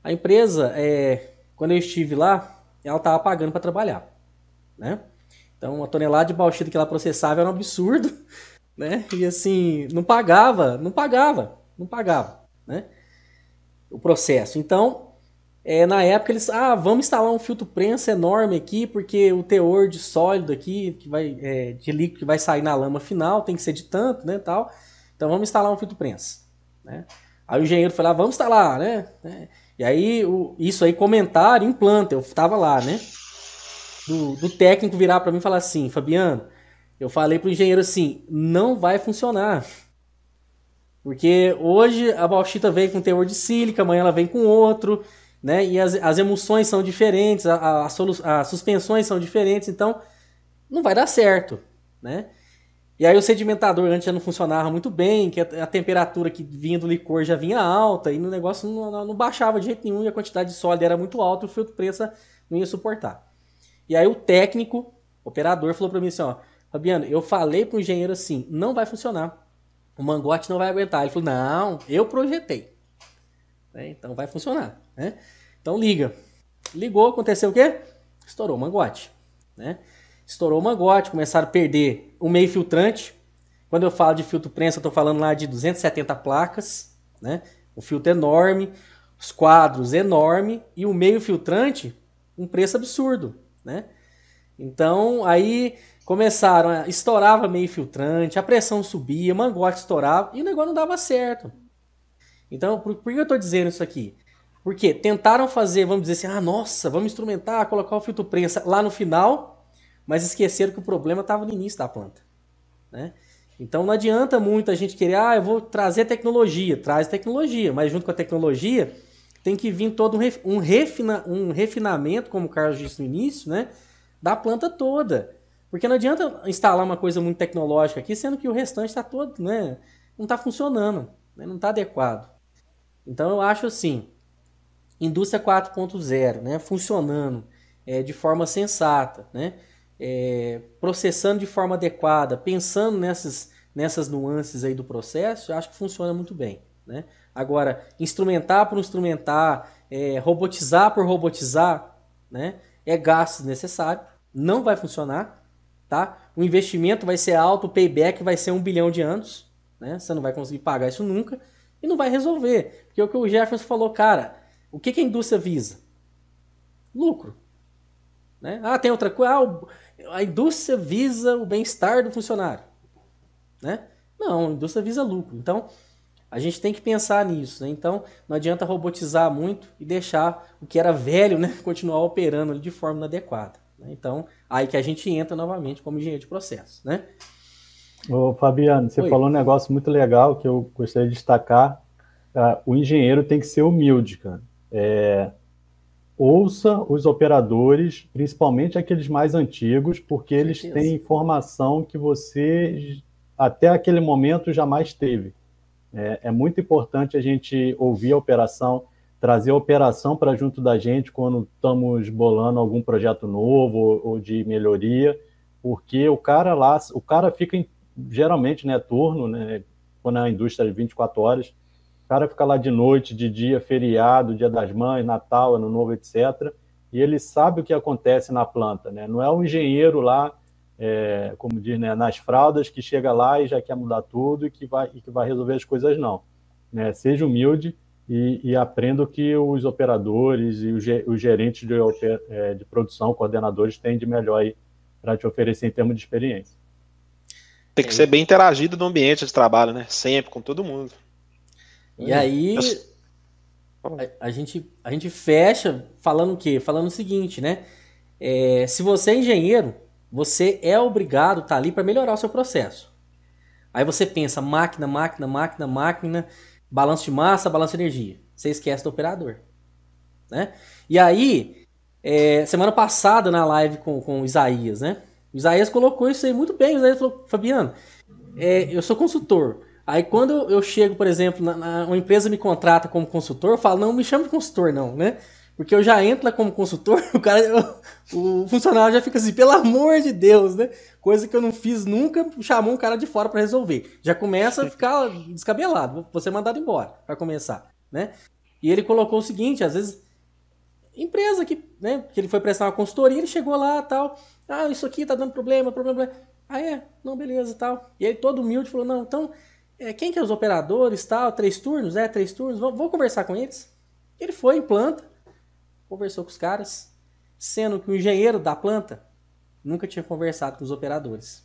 A empresa, quando eu estive lá, ela estava pagando para trabalhar, né? Então, a tonelada de bauxita que ela processava era um absurdo, né? E assim, não pagava, né? O processo. Então, na época eles, vamos instalar um filtro prensa enorme aqui, porque o teor de sólido aqui, de líquido que vai sair na lama final, tem que ser de tanto, né, tal. Então vamos instalar um filtro prensa, né? Aí o engenheiro foi lá, vamos instalar, né? E aí, isso aí, comentário em planta, eu tava lá, né? Do técnico virar para mim e falar assim, Fabiano, eu falei pro engenheiro assim, não vai funcionar. Porque hoje a bauxita vem com teor de sílica, amanhã ela vem com outro, né? E as emulsões são diferentes, as suspensões são diferentes, então não vai dar certo, né? E aí o sedimentador antes já não funcionava muito bem, que a temperatura que vinha do licor já vinha alta, e o negócio não baixava de jeito nenhum, e a quantidade de sólido era muito alta, e o filtro prensa não ia suportar. E aí o técnico, operador, falou para mim assim, ó, Fabiano, eu falei pro engenheiro assim, não vai funcionar. O mangote não vai aguentar. Ele falou, não, eu projetei. Então vai funcionar, né? Então liga. Ligou, aconteceu o quê? Estourou o mangote, né? Estourou o mangote, começaram a perder o meio filtrante. Quando eu falo de filtro prensa, eu estou falando lá de 270 placas, né? Um filtro enorme, os quadros enormes e o meio filtrante, um preço absurdo, né? Então, aí começaram, estourava meio filtrante, a pressão subia, mangote estourava e o negócio não dava certo. Então, por que eu estou dizendo isso aqui? Porque tentaram fazer, vamos dizer assim, nossa, vamos instrumentar, colocar o filtro prensa lá no final, mas esqueceram que o problema estava no início da planta, né? Então não adianta muito a gente querer, eu vou trazer tecnologia, traz tecnologia, mas junto com a tecnologia tem que vir todo um refinamento, como o Carlos disse no início, né, da planta toda. Porque não adianta instalar uma coisa muito tecnológica aqui, sendo que o restante está todo, né, não está funcionando, né, não está adequado. Então eu acho assim, indústria 4.0, né, funcionando de forma sensata, né, processando de forma adequada, pensando nessas nuances aí do processo, eu acho que funciona muito bem, né? Agora, instrumentar por instrumentar, robotizar por robotizar, né, é gasto desnecessário, não vai funcionar, tá? O investimento vai ser alto, o payback vai ser 1 bilhão de anos, né? Você não vai conseguir pagar isso nunca e não vai resolver. Porque o que o Jefferson falou, cara, o que a indústria visa? Lucro. Né? Tem outra coisa. A indústria visa o bem-estar do funcionário. Né? Não, a indústria visa lucro. Então, a gente tem que pensar nisso. Né? Então, não adianta robotizar muito e deixar o que era velho, né, continuar operando de forma inadequada. Né? Então, aí que a gente entra novamente como engenheiro de processo. Né? Ô, Fabiano, você falou um negócio muito legal que eu gostaria de destacar. O engenheiro tem que ser humilde, cara. Ouça os operadores, principalmente aqueles mais antigos, porque eles têm informação que você, até aquele momento, jamais teve. É muito importante a gente ouvir a operação, trazer a operação para junto da gente quando estamos bolando algum projeto novo ou de melhoria, porque o cara fica, geralmente, né, turno, né, for na indústria de 24 horas, o cara fica lá de noite, de dia, feriado, Dia das Mães, Natal, Ano Novo, etc., e ele sabe o que acontece na planta, né? Não é um engenheiro lá, como diz, né, nas fraldas, que chega lá e já quer mudar tudo e que vai resolver as coisas, não. Né? Seja humilde e aprenda o que os operadores e os gerentes de produção, coordenadores, têm de melhor aí para te oferecer em termos de experiência. Tem que ser bem interagido no ambiente de trabalho, né? Sempre, com todo mundo. E aí a gente fecha falando o quê? Falando o seguinte, né? Se você é engenheiro, você é obrigado a estar ali para melhorar o seu processo. Aí você pensa máquina, balanço de massa, balanço de energia. Você esquece do operador. Né? E aí, semana passada na live com o Isaías, né? O Isaías colocou isso aí muito bem. O Isaías falou, Fabiano, eu sou consultor. Aí quando eu chego, por exemplo, uma empresa me contrata como consultor, eu falo, não me chama de consultor não, né? Porque eu já entro lá como consultor, o funcionário já fica assim, pelo amor de Deus, né? Coisa que eu não fiz nunca, chamou um cara de fora para resolver. Já começa a ficar descabelado, vou ser mandado embora para começar, né? E ele colocou o seguinte, às vezes, empresa que, né, que ele foi prestar uma consultoria, ele chegou lá e tal, isso aqui tá dando problema. Não, beleza e tal. E aí todo humilde falou, não, então, quem que é os operadores, tal, 3 turnos? 3 turnos, vou conversar com eles. Ele foi em planta, conversou com os caras, sendo que o engenheiro da planta nunca tinha conversado com os operadores.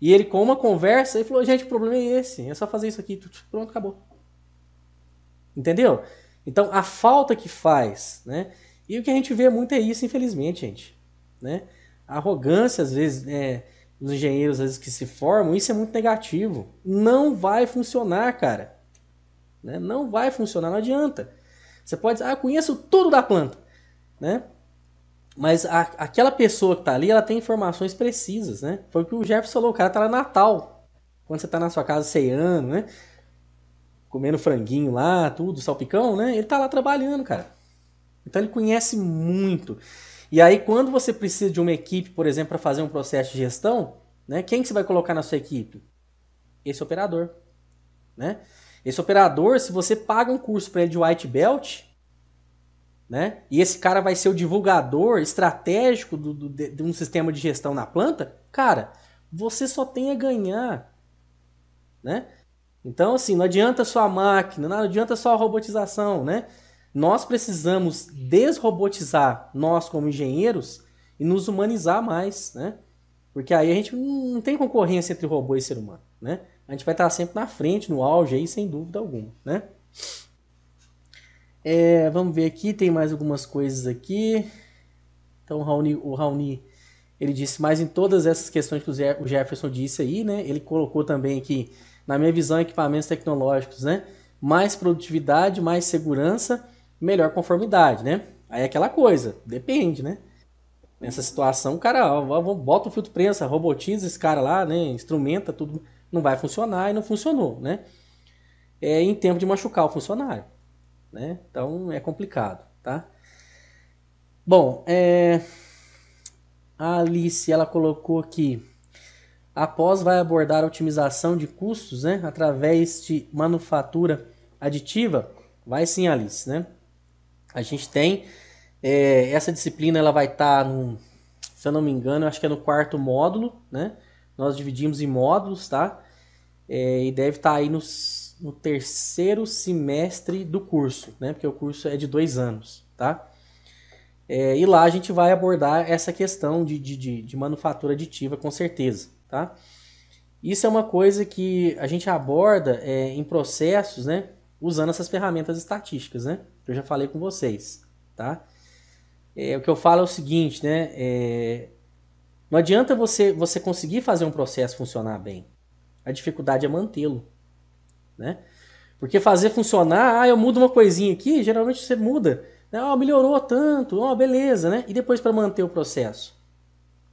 E ele, com uma conversa, ele falou, gente, o problema é esse, é só fazer isso aqui, pronto, acabou. Entendeu? Então, a falta que faz, né? E o que a gente vê muito é isso, infelizmente, gente. Né? A arrogância, às vezes, dos engenheiros, às vezes, que se formam, isso é muito negativo. Não vai funcionar, cara. Né? Não vai funcionar, não adianta. Você pode dizer, eu conheço tudo da planta. Né? Mas aquela pessoa que está ali, ela tem informações precisas. Né? Foi o que o Jefferson falou, o cara está lá no Natal. Quando você está na sua casa ceando, né? Comendo franguinho lá, tudo, salpicão, né? Ele tá lá trabalhando, cara. Então ele conhece muito. E aí quando você precisa de uma equipe, por exemplo, para fazer um processo de gestão, né? Quem que você vai colocar na sua equipe? Esse operador, né? Esse operador, se você paga um curso para ele de white belt, né? E esse cara vai ser o divulgador estratégico de um sistema de gestão na planta, cara, você só tem a ganhar, né? Então, assim, não adianta só a máquina, não adianta só a robotização, né? Nós precisamos desrobotizar nós como engenheiros e nos humanizar mais, né? Porque aí a gente não tem concorrência entre robô e ser humano, né? A gente vai estar sempre na frente, no auge aí, sem dúvida alguma, né? Vamos ver aqui, tem mais algumas coisas aqui. Então o Raoni, ele disse mais em todas essas questões que o Jefferson disse aí, né? Ele colocou também aqui, na minha visão, equipamentos tecnológicos, né? Mais produtividade, mais segurança, melhor conformidade, né? Aí é aquela coisa, depende, né? Nessa situação, o cara bota o filtro prensa, robotiza esse cara lá, né? Instrumenta tudo, não vai funcionar e não funcionou, né? Em tempo de machucar o funcionário, né? Então é complicado, tá? Bom, a Alice, ela colocou aqui, após vai abordar a otimização de custos, né, através de manufatura aditiva. Vai sim, Alice, né? A gente tem essa disciplina, ela vai estar se eu não me engano, eu acho que é no 4º módulo, né? Nós dividimos em módulos, tá? E deve estar aí no 3º semestre do curso, né? Porque o curso é de 2 anos, tá? E lá a gente vai abordar essa questão de manufatura aditiva, com certeza, tá? Isso é uma coisa que a gente aborda em processos, né? Usando essas ferramentas estatísticas, né? Que eu já falei com vocês, tá? O que eu falo é o seguinte, né? Não adianta você conseguir fazer um processo funcionar bem. A dificuldade é mantê-lo, né? Porque fazer funcionar, eu mudo uma coisinha aqui, geralmente você muda, né? Melhorou tanto, beleza, né? E depois para manter o processo,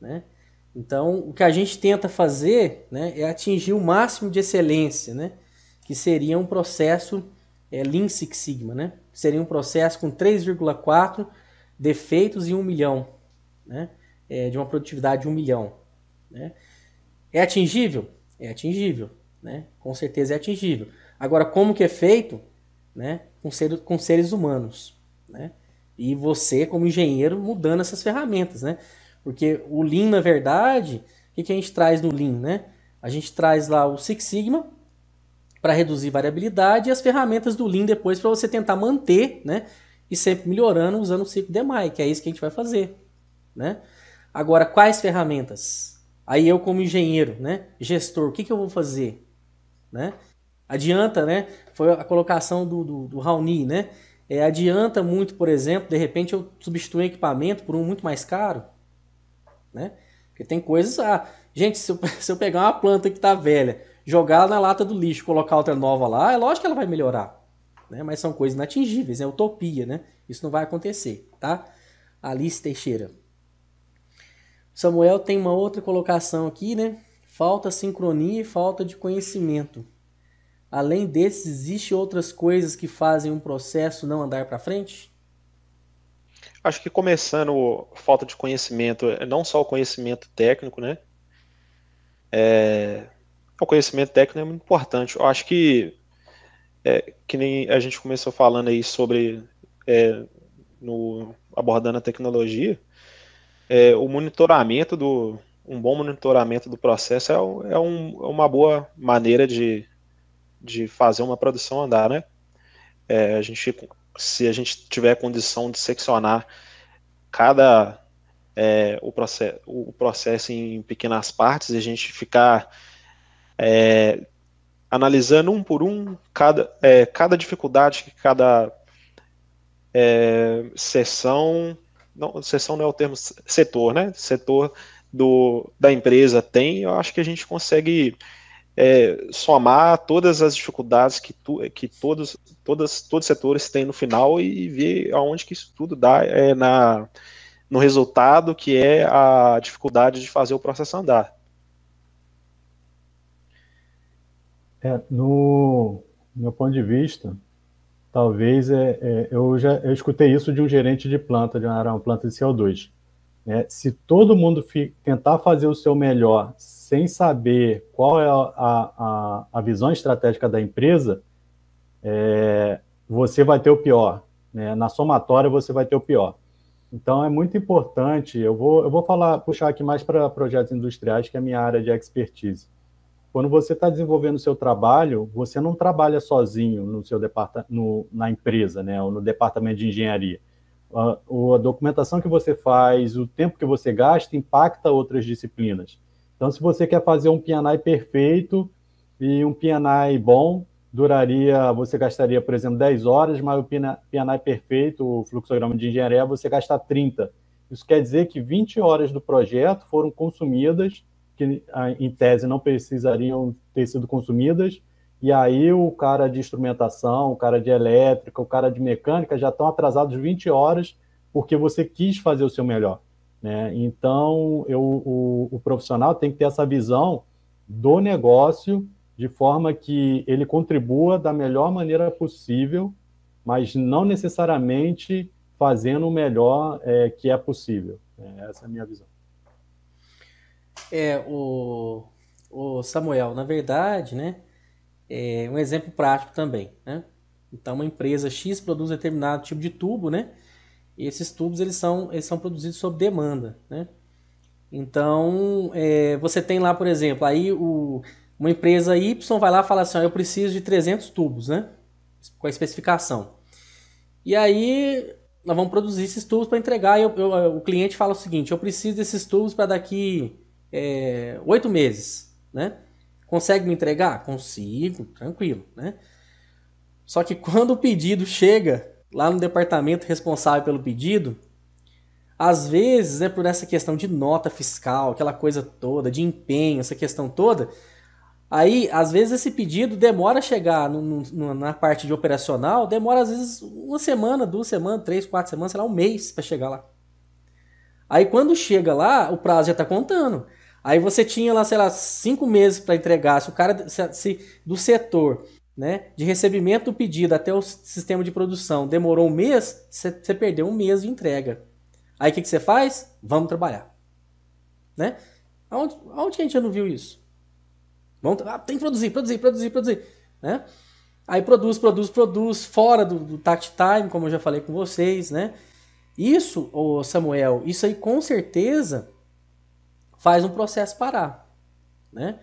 né? Então, o que a gente tenta fazer, né, é atingir o máximo de excelência, né? Que seria um processo Lean Six Sigma, né? Seria um processo com 3,4 defeitos em 1 milhão, né? De uma produtividade de 1 milhão, né? É atingível? É atingível. né? Com certeza é atingível. Agora, como que é feito? Né? Com seres humanos, né? E você, como engenheiro, mudando essas ferramentas, né? Porque o Lean, na verdade, o que a gente traz no Lean, né? A gente traz lá o Six Sigma para reduzir variabilidade e as ferramentas do Lean depois para você tentar manter, né? E sempre melhorando usando o ciclo DMAI, que é isso que a gente vai fazer, né? Agora, quais ferramentas? Aí eu, como engenheiro, né? Gestor, o que eu vou fazer? Né? Adianta, né? Foi a colocação do Raoni, né? Adianta muito, por exemplo, de repente eu substituir um equipamento por um muito mais caro, né? Porque tem coisas. Gente, se eu pegar uma planta que está velha, jogar ela na lata do lixo, colocar outra nova lá, é lógico que ela vai melhorar, né? Mas são coisas inatingíveis, é utopia, né? Isso não vai acontecer, tá? Alice Teixeira. Samuel tem uma outra colocação aqui, né? Falta sincronia e falta de conhecimento. Além desses, existem outras coisas que fazem um processo não andar para frente? Acho que começando falta de conhecimento, não só o conhecimento técnico, né? O conhecimento técnico é muito importante. Eu acho que nem a gente começou falando aí sobre abordando a tecnologia, o monitoramento um bom monitoramento do processo é uma boa maneira de fazer uma produção andar, né? Se a gente tiver condição de seccionar o processo em pequenas partes, a gente ficar analisando um por um cada dificuldade que cada seção não é o termo, setor, né? Setor da empresa tem, eu acho que a gente consegue somar todas as dificuldades que todos os setores têm no final e ver aonde que isso tudo dá no resultado, que é a dificuldade de fazer o processo andar. No meu ponto de vista, talvez eu escutei isso de um gerente de planta, de uma planta de CO2. Né? Se todo mundo tentar fazer o seu melhor sem saber qual é a visão estratégica da empresa, você vai ter o pior. Né? Na somatória, você vai ter o pior. Então, é muito importante. Eu vou puxar aqui mais para projetos industriais, que é a minha área de expertise. Quando você está desenvolvendo o seu trabalho, você não trabalha sozinho no seu na empresa, né, ou no departamento de engenharia. A documentação que você faz, o tempo que você gasta, impacta outras disciplinas. Então, se você quer fazer um P&I perfeito e um P&I bom, você gastaria, por exemplo, 10 horas, mas o P&I perfeito, o fluxograma de engenharia, você gasta 30. Isso quer dizer que 20 horas do projeto foram consumidas, que em tese não precisariam ter sido consumidas, e aí o cara de instrumentação, o cara de elétrica, o cara de mecânica já estão atrasados 20 horas porque você quis fazer o seu melhor. Né? Então, o profissional tem que ter essa visão do negócio de forma que ele contribua da melhor maneira possível, mas não necessariamente fazendo o melhor que é possível. Essa é a minha visão. O Samuel, na verdade, né, é um exemplo prático também, né? Então, uma empresa X produz determinado tipo de tubo, né? E esses tubos eles são produzidos sob demanda, né? Então, você tem lá, por exemplo, aí uma empresa Y vai lá e fala assim, eu preciso de 300 tubos, né? Com a especificação. E aí, nós vamos produzir esses tubos para entregar. E o cliente fala o seguinte, eu preciso desses tubos para daqui 8 meses, né? Consegue me entregar? Consigo, tranquilo, né? Só que quando o pedido chega lá no departamento responsável pelo pedido, às vezes, né, por essa questão de nota fiscal, aquela coisa toda, de empenho, essa questão toda, aí, às vezes, esse pedido demora a chegar na parte de operacional, demora, às vezes, 1 semana, 2 semanas, 3, 4 semanas, sei lá, 1 mês para chegar lá. Aí, quando chega lá, o prazo já está contando. Aí você tinha lá, sei lá, 5 meses para entregar. Se o cara do setor, né, de recebimento do pedido até o sistema de produção demorou 1 mês, você perdeu 1 mês de entrega. Aí o que você faz? Vamos trabalhar. Né? Aonde a gente já não viu isso? Tem que produzir, né? Aí produz, fora do tact time, como eu já falei com vocês, né? Isso, ô Samuel, isso aí com certeza faz um processo parar, né?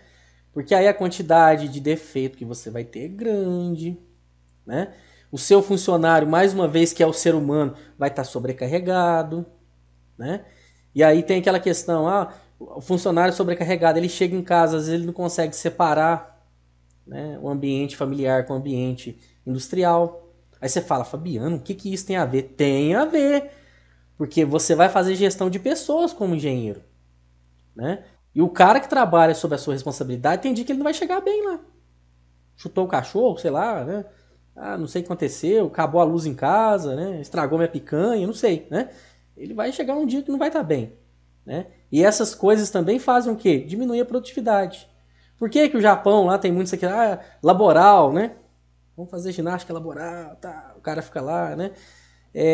Porque aí a quantidade de defeito que você vai ter é grande, né? O seu funcionário, mais uma vez que é o ser humano, vai estar sobrecarregado, né? E aí tem aquela questão, o funcionário sobrecarregado, ele chega em casa, às vezes ele não consegue separar, né, o ambiente familiar com o ambiente industrial. Aí você fala, Fabiano, o que isso tem a ver? Tem a ver, porque você vai fazer gestão de pessoas como engenheiro, né? E o cara que trabalha sob a sua responsabilidade, tem dia que ele não vai chegar bem lá. Chutou o cachorro, sei lá, né? Não sei o que aconteceu, acabou a luz em casa, né? Estragou minha picanha, não sei, né? Ele vai chegar um dia que não vai estar bem, né? E essas coisas também fazem o quê? Diminuir a produtividade. Por que o Japão lá tem muito isso aqui? Laboral, né? Vamos fazer ginástica laboral, tá? O cara fica lá, né?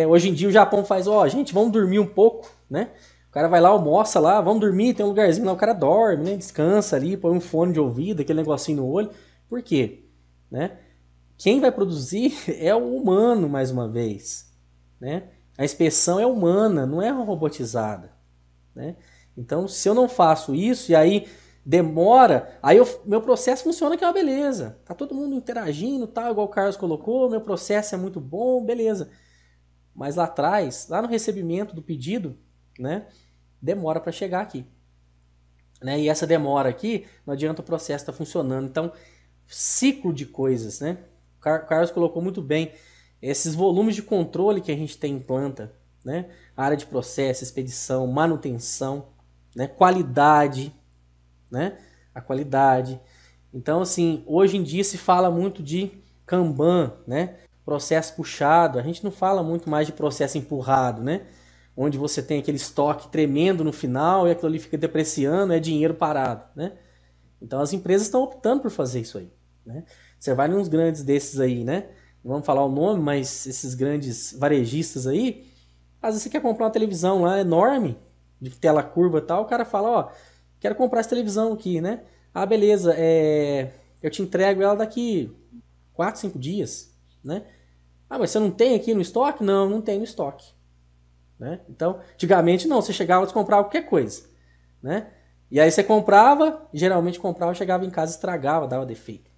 Hoje em dia o Japão faz, gente, vamos dormir um pouco, né? O cara vai lá, almoça lá, vamos dormir, tem um lugarzinho lá, o cara dorme, né? Descansa ali, põe um fone de ouvido, aquele negocinho no olho. Por quê? Né? Quem vai produzir é o humano, mais uma vez, né? A inspeção é humana, não é robotizada, né? Então, se eu não faço isso, e aí demora, aí meu processo funciona que é uma beleza. Tá todo mundo interagindo, tal, igual o Carlos colocou, meu processo é muito bom, beleza. Mas lá atrás, lá no recebimento do pedido, né, demora para chegar aqui. Né? E essa demora aqui, não adianta o processo estar funcionando. Então, ciclo de coisas, né? O Carlos colocou muito bem. Esses volumes de controle que a gente tem em planta, né? Área de processo, expedição, manutenção, né? Qualidade, né? A qualidade. Então, assim, hoje em dia se fala muito de Kanban, né? Processo puxado. A gente não fala muito mais de processo empurrado, né? Onde você tem aquele estoque tremendo no final e aquilo ali fica depreciando, é dinheiro parado, né? Então as empresas estão optando por fazer isso aí, né? Você vai nos grandes desses aí, né? Não vamos falar o nome, mas esses grandes varejistas aí, às vezes você quer comprar uma televisão lá enorme, de tela curva e tal, o cara fala, quero comprar essa televisão aqui, né? Beleza, eu te entrego ela daqui 4, 5 dias, né? Mas você não tem aqui no estoque? Não, não tem no estoque. Né? Então, antigamente não, você chegava e comprava qualquer coisa, né? E aí você comprava, geralmente comprava, chegava em casa, estragava, dava defeito,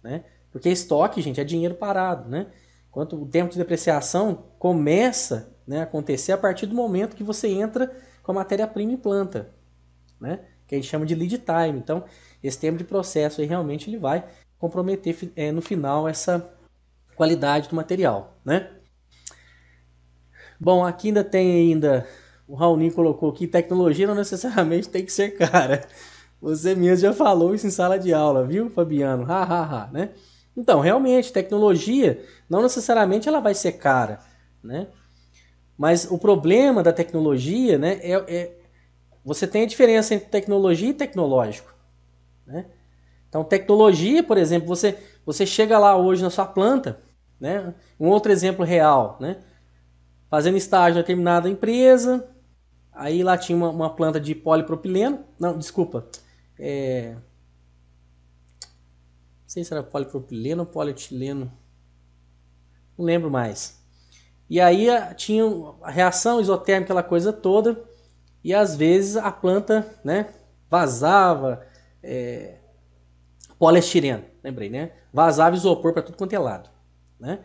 né? Porque estoque, gente, é dinheiro parado, né? Enquanto o tempo de depreciação começa, né, a acontecer a partir do momento que você entra com a matéria-prima em planta, né? Que a gente chama de lead time. Então, esse tempo de processo aí realmente ele vai comprometer no final essa qualidade do material, né? Bom, aqui ainda tem o Raoni colocou aqui, tecnologia não necessariamente tem que ser cara. Você mesmo já falou isso em sala de aula, viu, Fabiano? Né? Então, realmente, tecnologia não necessariamente ela vai ser cara, né? Mas o problema da tecnologia, né, você tem a diferença entre tecnologia e tecnológico, né? Então, tecnologia, por exemplo, você chega lá hoje na sua planta, né? Um outro exemplo real, né? Fazendo estágio em determinada empresa, aí lá tinha uma planta de polipropileno, não, desculpa, não sei se era polipropileno ou polietileno, não lembro mais. E aí tinha a reação isotérmica, aquela coisa toda, e às vezes a planta, né, vazava poliestireno, lembrei, né? Vazava isopor para tudo quanto é lado, né?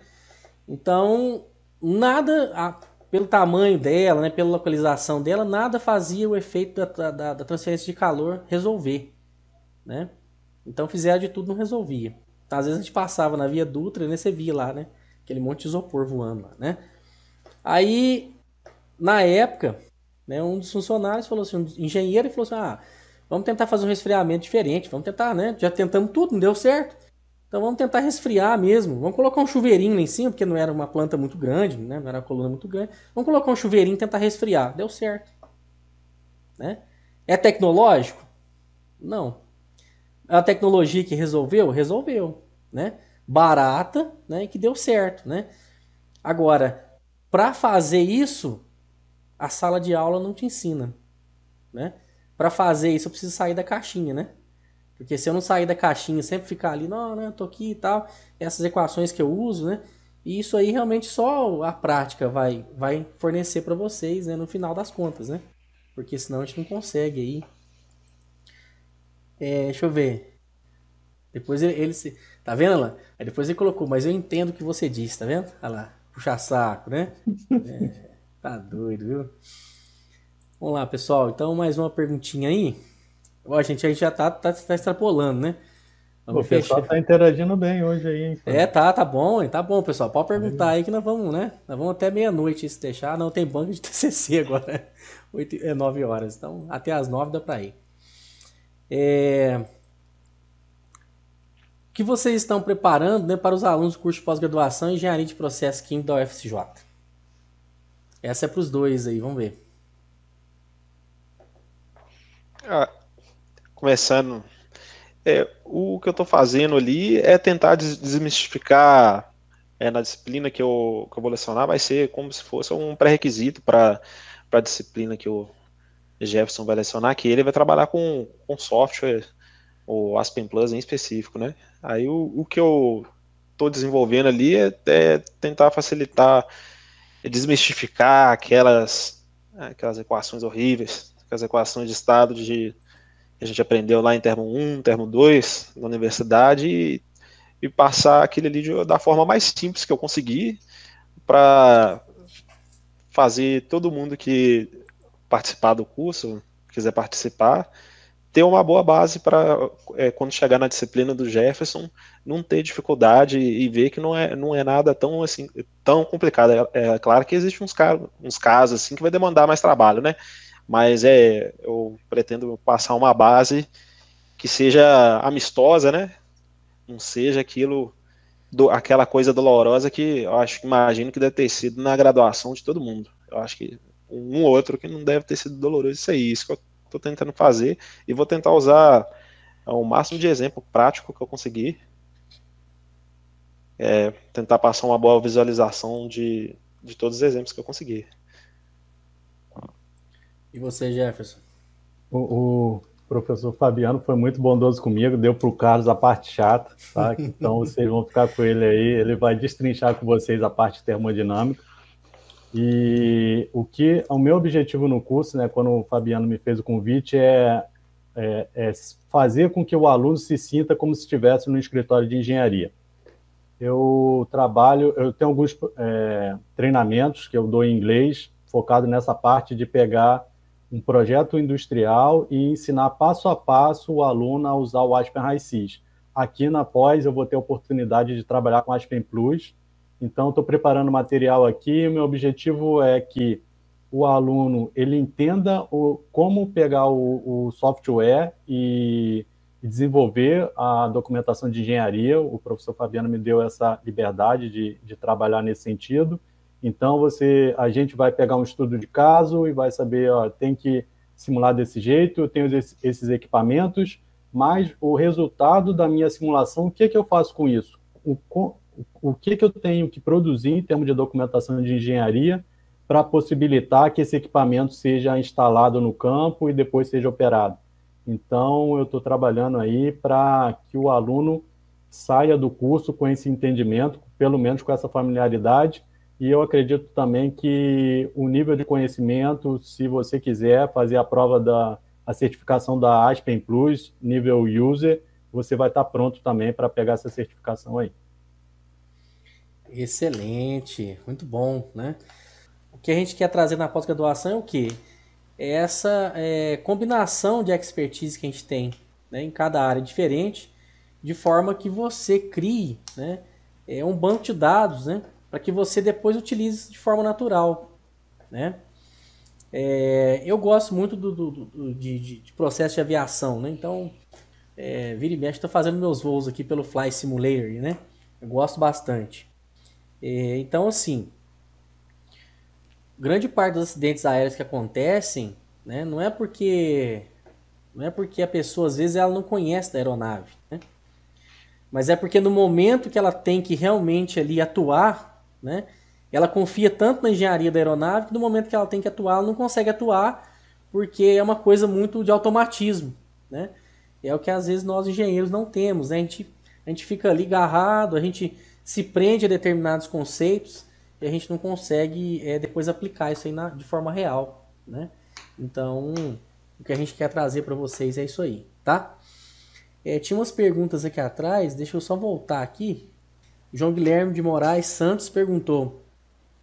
Então, nada, pelo tamanho dela, né, pela localização dela, nada fazia o efeito da transferência de calor resolver, né? Então fizeram de tudo, não resolvia. Então, às vezes a gente passava na Via Dutra, né, você via lá, né, aquele monte de isopor voando lá, né? Aí, na época, né, um dos funcionários falou assim, um engenheiro, falou assim, vamos tentar fazer um resfriamento diferente, vamos tentar, né, já tentamos tudo, não deu certo. Então vamos tentar resfriar mesmo. Vamos colocar um chuveirinho lá em cima, porque não era uma planta muito grande, né? Não era uma coluna muito grande. Vamos colocar um chuveirinho e tentar resfriar. Deu certo. Né? É tecnológico? Não. É a tecnologia que resolveu? Resolveu. Né? Barata, né? E que deu certo. Né? Agora, para fazer isso, a sala de aula não te ensina. Né? Para fazer isso, eu preciso sair da caixinha. Né? Porque se eu não sair da caixinha, sempre ficar ali, não, né, eu tô aqui e tal, essas equações que eu uso, né? E isso aí realmente só a prática vai fornecer para vocês, né, no final das contas, né? Porque senão a gente não consegue aí. Deixa eu ver. Depois tá vendo lá? Aí depois ele colocou, mas eu entendo o que você disse, tá vendo? Olha lá, puxa saco, né? Tá doido, viu? Vamos lá, pessoal. Então, mais uma perguntinha aí. Ó, a gente já tá extrapolando, né? O Vamos pessoal fechar. está interagindo bem hoje aí, hein, Fábio? Tá bom, hein? Tá bom, pessoal. Pode perguntar aí que nós vamos, né? Nós vamos até meia-noite se deixar. Não, tem banco de TCC agora. 9 horas. Então, até as 9 dá pra ir. O que vocês estão preparando, né, para os alunos do curso de pós-graduação em Engenharia de Processos Químicos da UFCJ? Essa é para os dois aí, vamos ver. Começando, o que eu estou fazendo ali é tentar desmistificar na disciplina que eu vou lecionar, vai ser como se fosse um pré-requisito para a disciplina que o Jefferson vai lecionar, que ele vai trabalhar com software, o Aspen Plus em específico, né? Aí o que eu estou desenvolvendo ali é tentar facilitar, desmistificar aquelas equações horríveis, aquelas equações de estado que a gente aprendeu lá em termo 1, termo 2 na universidade e passar aquilo ali da forma mais simples que eu conseguir para fazer todo mundo que participar do curso, quiser participar, ter uma boa base para quando chegar na disciplina do Jefferson não ter dificuldade e ver que não é nada tão assim tão complicado. É claro que existem uns casos assim que vai demandar mais trabalho, né? Mas eu pretendo passar uma base que seja amistosa, né? Não seja aquela coisa dolorosa que eu imagino que deve ter sido na graduação de todo mundo. Eu acho que um ou outro que não deve ter sido doloroso isso que eu estou tentando fazer e vou tentar usar o máximo de exemplo prático que eu conseguir, tentar passar uma boa visualização de todos os exemplos que eu conseguir. E você, Jefferson? O professor Fabiano foi muito bondoso comigo, deu para o Carlos a parte chata, tá? Então vocês vão ficar com ele aí, ele vai destrinchar com vocês a parte termodinâmica. E o meu objetivo no curso, né, quando o Fabiano me fez o convite, é fazer com que o aluno se sinta como se estivesse no escritório de engenharia. Eu tenho alguns treinamentos que eu dou em inglês, focado nessa parte de pegar um projeto industrial e ensinar passo a passo o aluno a usar o Aspen High-Sys. Aqui na pós eu vou ter a oportunidade de trabalhar com Aspen Plus, então estou preparando material aqui. O meu objetivo é que o aluno ele entenda como pegar o software e desenvolver a documentação de engenharia. O professor Fabiano me deu essa liberdade de trabalhar nesse sentido. Então, a gente vai pegar um estudo de caso e vai saber, tem que simular desse jeito, eu tenho esses equipamentos, mas o resultado da minha simulação, o que eu faço com isso? O que eu tenho que produzir em termos de documentação de engenharia para possibilitar que esse equipamento seja instalado no campo e depois seja operado. Então, eu estou trabalhando aí para que o aluno saia do curso com esse entendimento, pelo menos com essa familiaridade. E eu acredito também que o nível de conhecimento, se você quiser fazer a prova a certificação da Aspen Plus, nível user, você vai estar pronto também para pegar essa certificação aí. Excelente, muito bom, né? O que a gente quer trazer na pós-graduação é o quê? É essa combinação de expertise que a gente tem, né, em cada área diferente, de forma que você crie, né, um banco de dados, né, para que você depois utilize de forma natural, né? Eu gosto muito de processo de aviação, né? Então, vira e mexe, estou fazendo meus voos aqui pelo Fly Simulator, né? Eu gosto bastante. Então, assim, grande parte dos acidentes aéreos que acontecem, né, não é porque a pessoa, às vezes, ela não conhece da aeronave, né? Mas é porque no momento que ela tem que realmente ali atuar, né, ela confia tanto na engenharia da aeronave que no momento que ela tem que atuar, ela não consegue atuar porque é uma coisa muito de automatismo, né? é o que às vezes nós engenheiros não temos, né? A gente fica ali agarrado, a gente se prende a determinados conceitos e a gente não consegue depois aplicar isso aí de forma real, né? Então, o que a gente quer trazer para vocês é isso aí, tá? Tinha umas perguntas aqui atrás, deixa eu só voltar aqui. João Guilherme de Moraes Santos perguntou: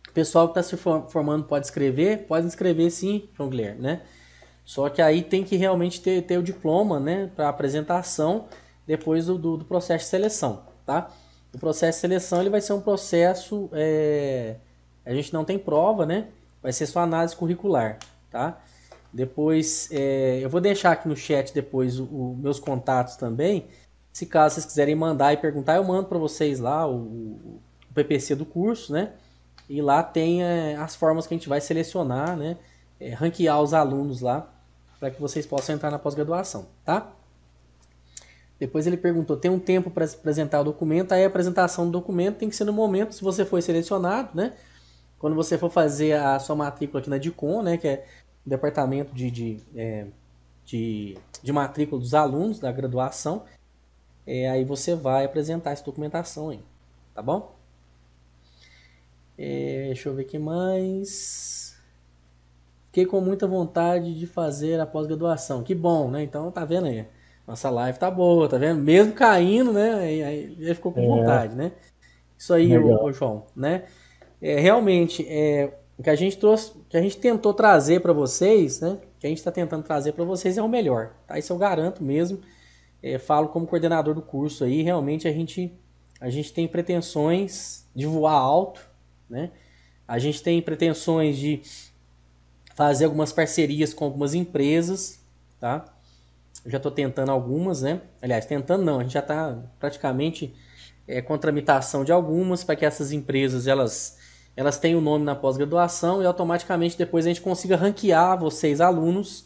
o pessoal que está se formando pode escrever? Pode escrever sim, João Guilherme, né? Só que aí tem que realmente ter o diploma, né, para apresentação depois do processo de seleção, tá? O processo de seleção ele vai ser um processo, a gente não tem prova, né? Vai ser só análise curricular, tá? Depois, eu vou deixar aqui no chat depois os meus contatos também. Se caso vocês quiserem mandar e perguntar, eu mando para vocês lá o PPC do curso, né? E lá tem as formas que a gente vai selecionar, né? Ranquear os alunos lá para que vocês possam entrar na pós-graduação, tá? Depois ele perguntou, tem um tempo para apresentar o documento? Aí a apresentação do documento tem que ser no momento, se você foi selecionado, né? Quando você for fazer a sua matrícula aqui na DICOM, né? Que é o departamento de matrícula dos alunos da graduação, aí você vai apresentar essa documentação aí, tá bom? Deixa eu ver o que mais. Fiquei com muita vontade de fazer a pós-graduação. Que bom, né? Então tá vendo aí. Nossa live tá boa, tá vendo? Mesmo caindo, né? Aí ele ficou com vontade, né? Isso aí, ô João, né? Realmente, o que a gente trouxe, o que a gente tentou trazer para vocês, né? O que a gente está tentando trazer para vocês é o melhor, tá? Isso eu garanto mesmo. Falo como coordenador do curso aí, realmente a gente tem pretensões de voar alto, né? A gente tem pretensões de fazer algumas parcerias com algumas empresas, tá? Eu já estou tentando algumas, né? Aliás, tentando não, a gente já está praticamente com tramitação de algumas para que essas empresas elas tenham o nome na pós-graduação e automaticamente depois a gente consiga ranquear vocês alunos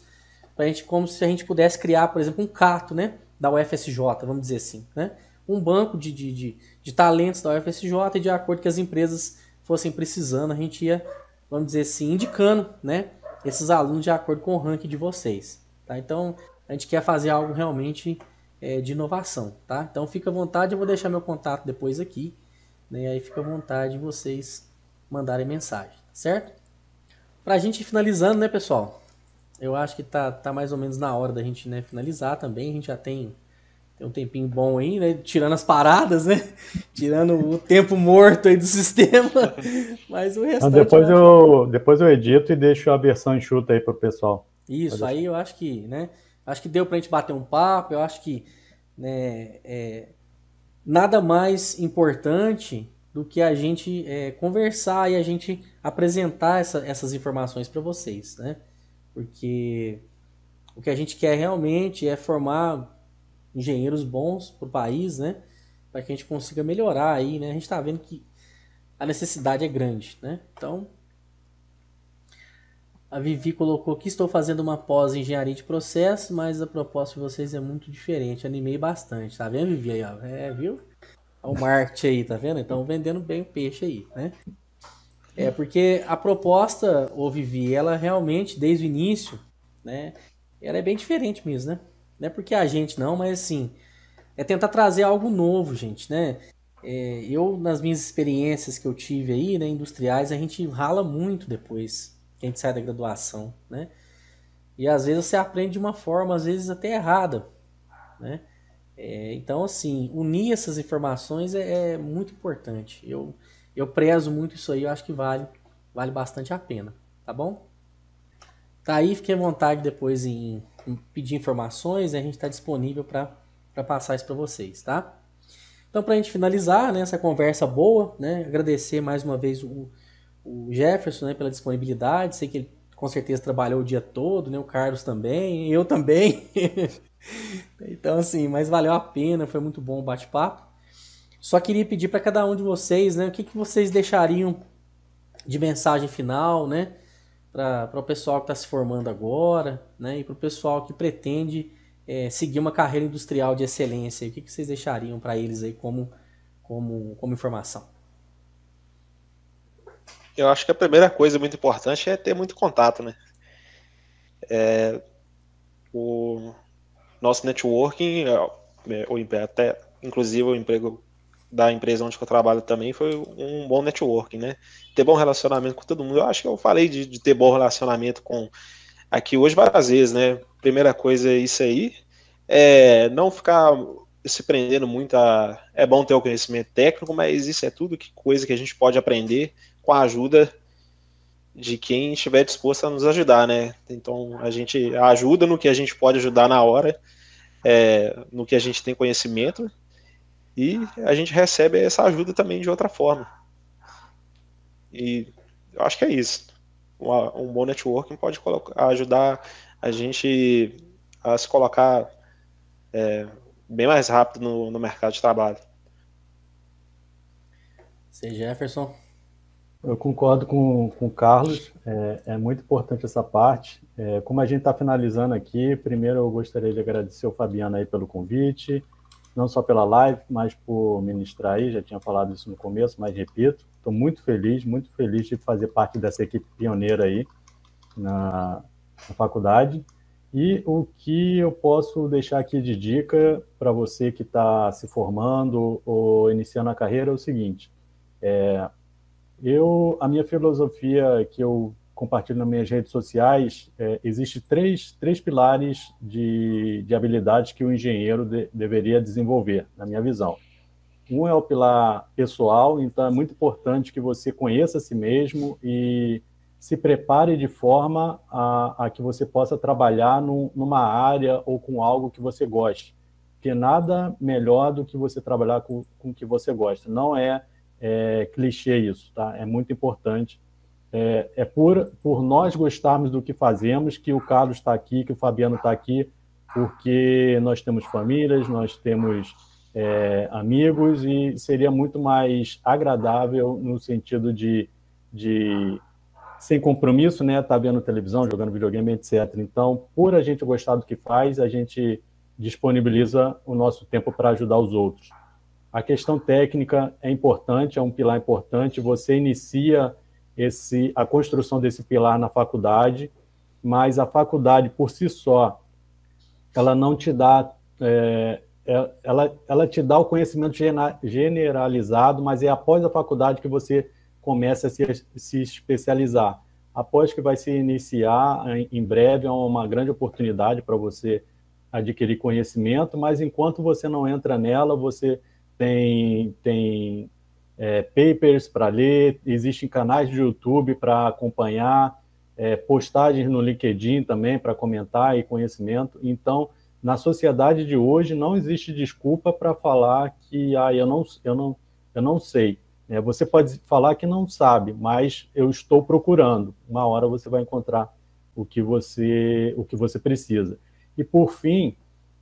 pra gente, como se a gente pudesse criar, por exemplo, um cato, né, da UFSJ, vamos dizer assim, né? Um banco de talentos da UFSJ e de acordo que as empresas fossem precisando, a gente ia, vamos dizer assim, indicando, né, esses alunos de acordo com o ranking de vocês, tá? Então, a gente quer fazer algo realmente de inovação, tá? Então, fica à vontade, eu vou deixar meu contato depois aqui, né? Aí fica à vontade de vocês mandarem mensagem, certo? Pra gente ir finalizando, né, pessoal? Eu acho que tá mais ou menos na hora da gente, né, finalizar também. A gente já tem um tempinho bom aí, né? Tirando as paradas, né? Tirando o tempo morto aí do sistema. Mas o restante... Depois eu edito e deixo a versão enxuta aí pro pessoal. Isso, aí eu acho que, né? Acho que deu pra gente bater um papo. Eu acho que, né, nada mais importante do que a gente conversar e a gente apresentar essas informações para vocês, né? Porque o que a gente quer realmente é formar engenheiros bons para o país, né? Para que a gente consiga melhorar aí, né? A gente está vendo que a necessidade é grande, né? Então, a Vivi colocou que estou fazendo uma pós em engenharia de processo, mas a proposta de vocês é muito diferente. Animei bastante, tá vendo, Vivi? Aí, ó, viu? Olha o marketing aí, tá vendo? Então, vendendo bem o peixe aí, né? Porque a proposta, ô Vivi, ela realmente, desde o início, né, ela é bem diferente mesmo, né? Não é porque a gente não, mas assim, é tentar trazer algo novo, gente, né? Eu, nas minhas experiências que eu tive aí, né, industriais, a gente rala muito depois que a gente sai da graduação, né? E às vezes você aprende de uma forma, às vezes até errada, né? Então, assim, unir essas informações é muito importante. Eu prezo muito isso aí, eu acho que vale bastante a pena, tá bom? Tá aí, fiquem à vontade depois em pedir informações, né? A gente está disponível para passar isso para vocês, tá? Então, para a gente finalizar, né, essa conversa boa, né, agradecer mais uma vez o Jefferson, né, pela disponibilidade, sei que ele com certeza trabalhou o dia todo, né, o Carlos também, eu também. Então, assim, mas valeu a pena, foi muito bom o bate-papo. Só queria pedir para cada um de vocês, né, o que vocês deixariam de mensagem final, né, para o pessoal que está se formando agora, né, e para o pessoal que pretende seguir uma carreira industrial de excelência. O que vocês deixariam para eles aí como informação? Eu acho que a primeira coisa muito importante é ter muito contato, né? nosso networking, até inclusive o emprego da empresa onde eu trabalho também foi um bom networking, né? Ter bom relacionamento com todo mundo. Eu acho que eu falei de ter bom relacionamento com aqui hoje várias vezes, né? Primeira coisa é isso aí, não ficar se prendendo muito a... É bom ter o conhecimento técnico, mas isso é tudo coisa que a gente pode aprender com a ajuda de quem estiver disposto a nos ajudar, né? Então a gente ajuda no que a gente pode ajudar na hora, no que a gente tem conhecimento, e a gente recebe essa ajuda também de outra forma. E eu acho que é isso. Um bom networking pode ajudar a gente a se colocar bem mais rápido no mercado de trabalho. Você, Jefferson? Eu concordo com o Carlos, é muito importante essa parte. Como a gente está finalizando aqui, primeiro eu gostaria de agradecer o Fabiano aí pelo convite, não só pela live, mas por ministrar aí, já tinha falado isso no começo, mas repito, estou muito feliz de fazer parte dessa equipe pioneira aí na faculdade. E o que eu posso deixar aqui de dica para você que está se formando ou iniciando a carreira é o seguinte: a minha filosofia que eu compartilho nas minhas redes sociais, existe três pilares de habilidades que o engenheiro deveria desenvolver, na minha visão. Um é o pilar pessoal, então é muito importante que você conheça a si mesmo e se prepare de forma a que você possa trabalhar numa área ou com algo que você goste. Porque nada melhor do que você trabalhar com o que você gosta. Não é clichê isso, tá? É muito importante. Por nós gostarmos do que fazemos que o Carlos está aqui, que o Fabiano está aqui, porque nós temos famílias, nós temos amigos, e seria muito mais agradável no sentido de sem compromisso, né? Tá vendo televisão, jogando videogame, etc. Então, por a gente gostar do que faz, a gente disponibiliza o nosso tempo para ajudar os outros. A questão técnica é importante, é um pilar importante. Você inicia a construção desse pilar na faculdade, mas a faculdade por si só, ela não te dá, ela te dá o conhecimento generalizado, mas é após a faculdade que você começa a se especializar. Após que vai se iniciar, em breve, é uma grande oportunidade para você adquirir conhecimento, mas enquanto você não entra nela, você tem papers para ler, existem canais de YouTube para acompanhar, postagens no LinkedIn também para comentar e conhecimento. Então, na sociedade de hoje, não existe desculpa para falar que eu não sei. Você pode falar que não sabe, mas eu estou procurando. Uma hora você vai encontrar o que você precisa. E, por fim,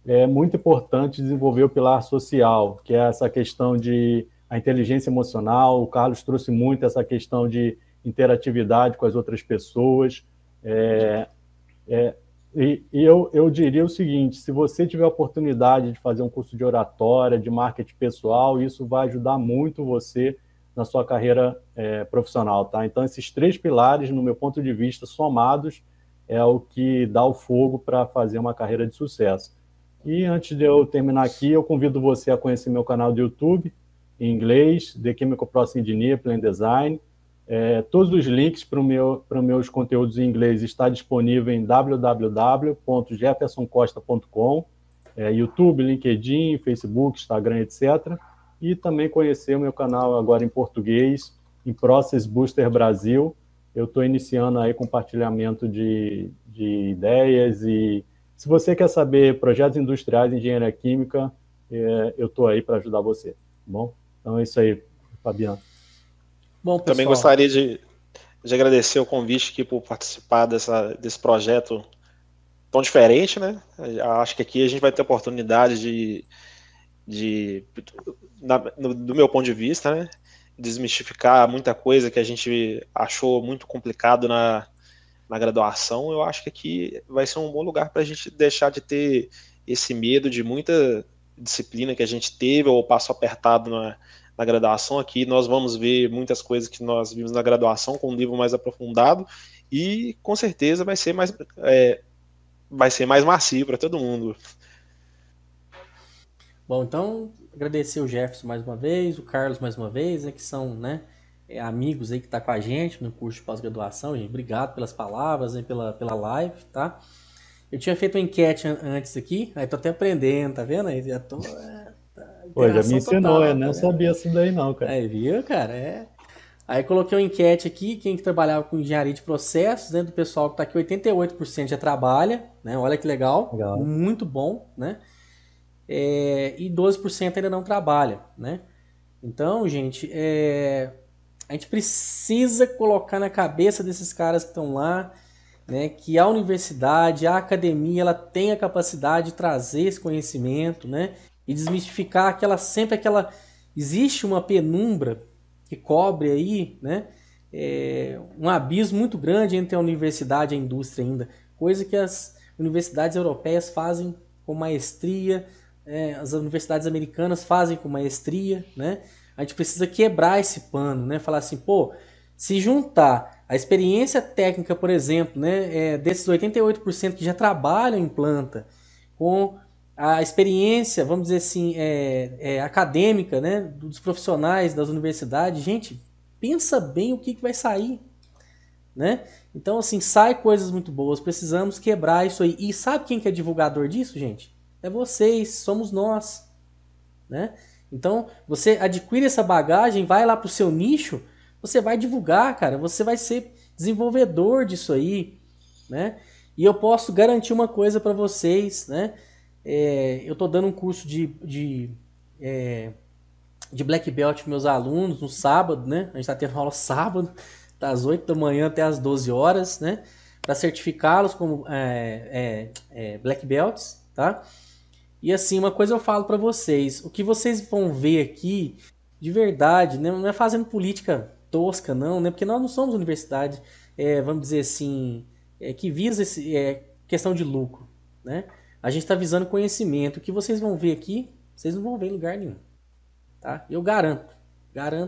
é muito importante desenvolver o pilar social, que é essa questão de a inteligência emocional. O Carlos trouxe muito essa questão de interatividade com as outras pessoas. E eu diria o seguinte: se você tiver a oportunidade de fazer um curso de oratória, de marketing pessoal, isso vai ajudar muito você na sua carreira profissional, tá? Então, esses três pilares, no meu ponto de vista, somados, é o que dá o fogo para fazer uma carreira de sucesso. E antes de eu terminar aqui, eu convido você a conhecer meu canal do YouTube, em inglês, The Chemical Process Engineer, Plan Design. Todos os links para meus conteúdos em inglês está disponível em www.jeffersoncosta.com, YouTube, LinkedIn, Facebook, Instagram, etc. E também conhecer o meu canal agora em português, em Process Booster Brasil. Eu estou iniciando aí compartilhamento de ideias, e se você quer saber projetos industriais, engenharia química, eu estou aí para ajudar você, tá bom? Então é isso aí, Fabiano. Bom, pessoal, também gostaria de agradecer o convite aqui por participar desse projeto tão diferente, né? Acho que aqui a gente vai ter oportunidade do meu ponto de vista, né, desmistificar muita coisa que a gente achou muito complicado na graduação. Eu acho que aqui vai ser um bom lugar para a gente deixar de ter esse medo de muita disciplina que a gente teve ou passo apertado na graduação. Aqui nós vamos ver muitas coisas que nós vimos na graduação com um nível mais aprofundado, e com certeza vai ser mais macio para todo mundo. Bom, então, agradecer o Jefferson mais uma vez, o Carlos mais uma vez, né, que são, né, amigos aí que tá com a gente no curso de pós-graduação, gente. Obrigado pelas palavras, né, pela live, tá? Eu tinha feito uma enquete antes aqui, aí tô até aprendendo, tá vendo? Aí já tô... Pô, já me ensinou, total, eu não sabia isso daí não, cara. Aí, viu, cara? Aí coloquei uma enquete aqui, quem que trabalhava com engenharia de processos, né, do pessoal que tá aqui, 88% já trabalha, né? Olha que legal, muito bom, né? E 12% ainda não trabalha, né? Então, gente, a gente precisa colocar na cabeça desses caras que estão lá, né, que a universidade, a academia, ela tem a capacidade de trazer esse conhecimento, né, e desmistificar sempre aquela... Existe uma penumbra que cobre aí, né, um abismo muito grande entre a universidade e a indústria ainda, coisa que as universidades europeias fazem com maestria, as universidades americanas fazem com maestria, né? A gente precisa quebrar esse pano, né? Falar assim, pô, se juntar a experiência técnica, por exemplo, né, desses 88% que já trabalham em planta, com a experiência, vamos dizer assim, acadêmica, né, dos profissionais das universidades, gente, pensa bem o que vai sair, né? Então, assim, sai coisas muito boas, precisamos quebrar isso aí. E sabe quem que é divulgador disso, gente? É vocês, somos nós, né? Então, você adquire essa bagagem, vai lá pro seu nicho, você vai divulgar, cara, você vai ser desenvolvedor disso aí, né? E eu posso garantir uma coisa para vocês, né? Eu tô dando um curso de Black Belt para meus alunos no sábado, né? A gente tá tendo aula sábado, das 8 da manhã até as 12 horas, né? Para certificá-los como Black Belts, tá? E assim, uma coisa eu falo para vocês, o que vocês vão ver aqui, de verdade, né, não é fazendo política tosca, não, né, porque nós não somos universidade, vamos dizer assim, que visa questão de lucro, né? A gente está visando conhecimento. O que vocês vão ver aqui, vocês não vão ver em lugar nenhum, tá? Eu garanto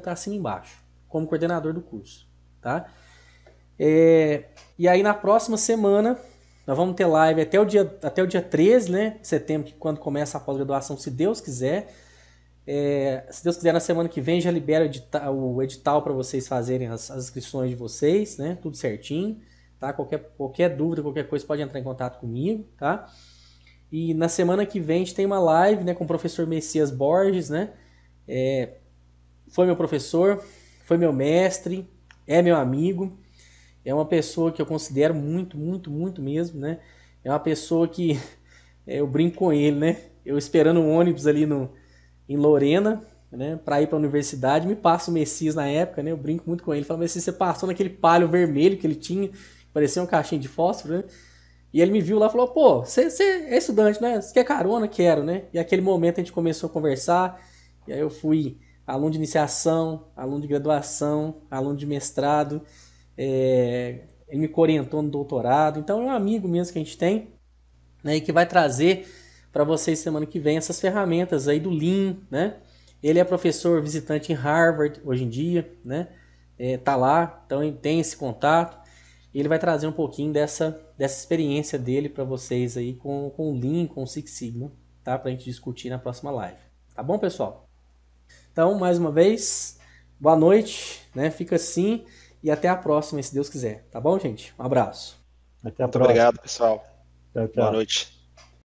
assim embaixo, como coordenador do curso, tá? E aí na próxima semana nós vamos ter live até o dia 13, né, de setembro, que quando começa a pós-graduação, se Deus quiser. Se Deus quiser, na semana que vem já libera o edital para vocês fazerem as inscrições de vocês, né, tudo certinho, tá? Qualquer dúvida, qualquer coisa, pode entrar em contato comigo, tá? E na semana que vem a gente tem uma live, né, com o professor Messias Borges, né? Foi meu professor, foi meu mestre, é meu amigo. É uma pessoa que eu considero muito, muito, muito mesmo, né? É uma pessoa que eu brinco com ele, né? Eu esperando um ônibus ali em Lorena, né? Para ir para a universidade, me passa o Messias na época, né? Eu brinco muito com ele. Falo, Messias, você passou naquele palio vermelho que ele tinha, parecia um caixinho de fósforo, né? E ele me viu lá e falou, pô, você é estudante, né? Você quer carona? Quero, né? E aquele momento a gente começou a conversar, e aí eu fui aluno de iniciação, aluno de graduação, aluno de mestrado. Ele me orientou no doutorado, então é um amigo mesmo que a gente tem, né, e que vai trazer para vocês semana que vem essas ferramentas aí do Lean, né? Ele é professor visitante em Harvard hoje em dia, né? Tá lá, então ele tem esse contato, e ele vai trazer um pouquinho dessa experiência dele para vocês aí com o Lean, com o Six Sigma, tá? Pra gente discutir na próxima live, tá bom, pessoal? Então, mais uma vez, boa noite, né? Fica assim. E até a próxima, se Deus quiser. Tá bom, gente? Um abraço. Até a Muito próxima. obrigado, pessoal. Tchau, tchau. Boa noite.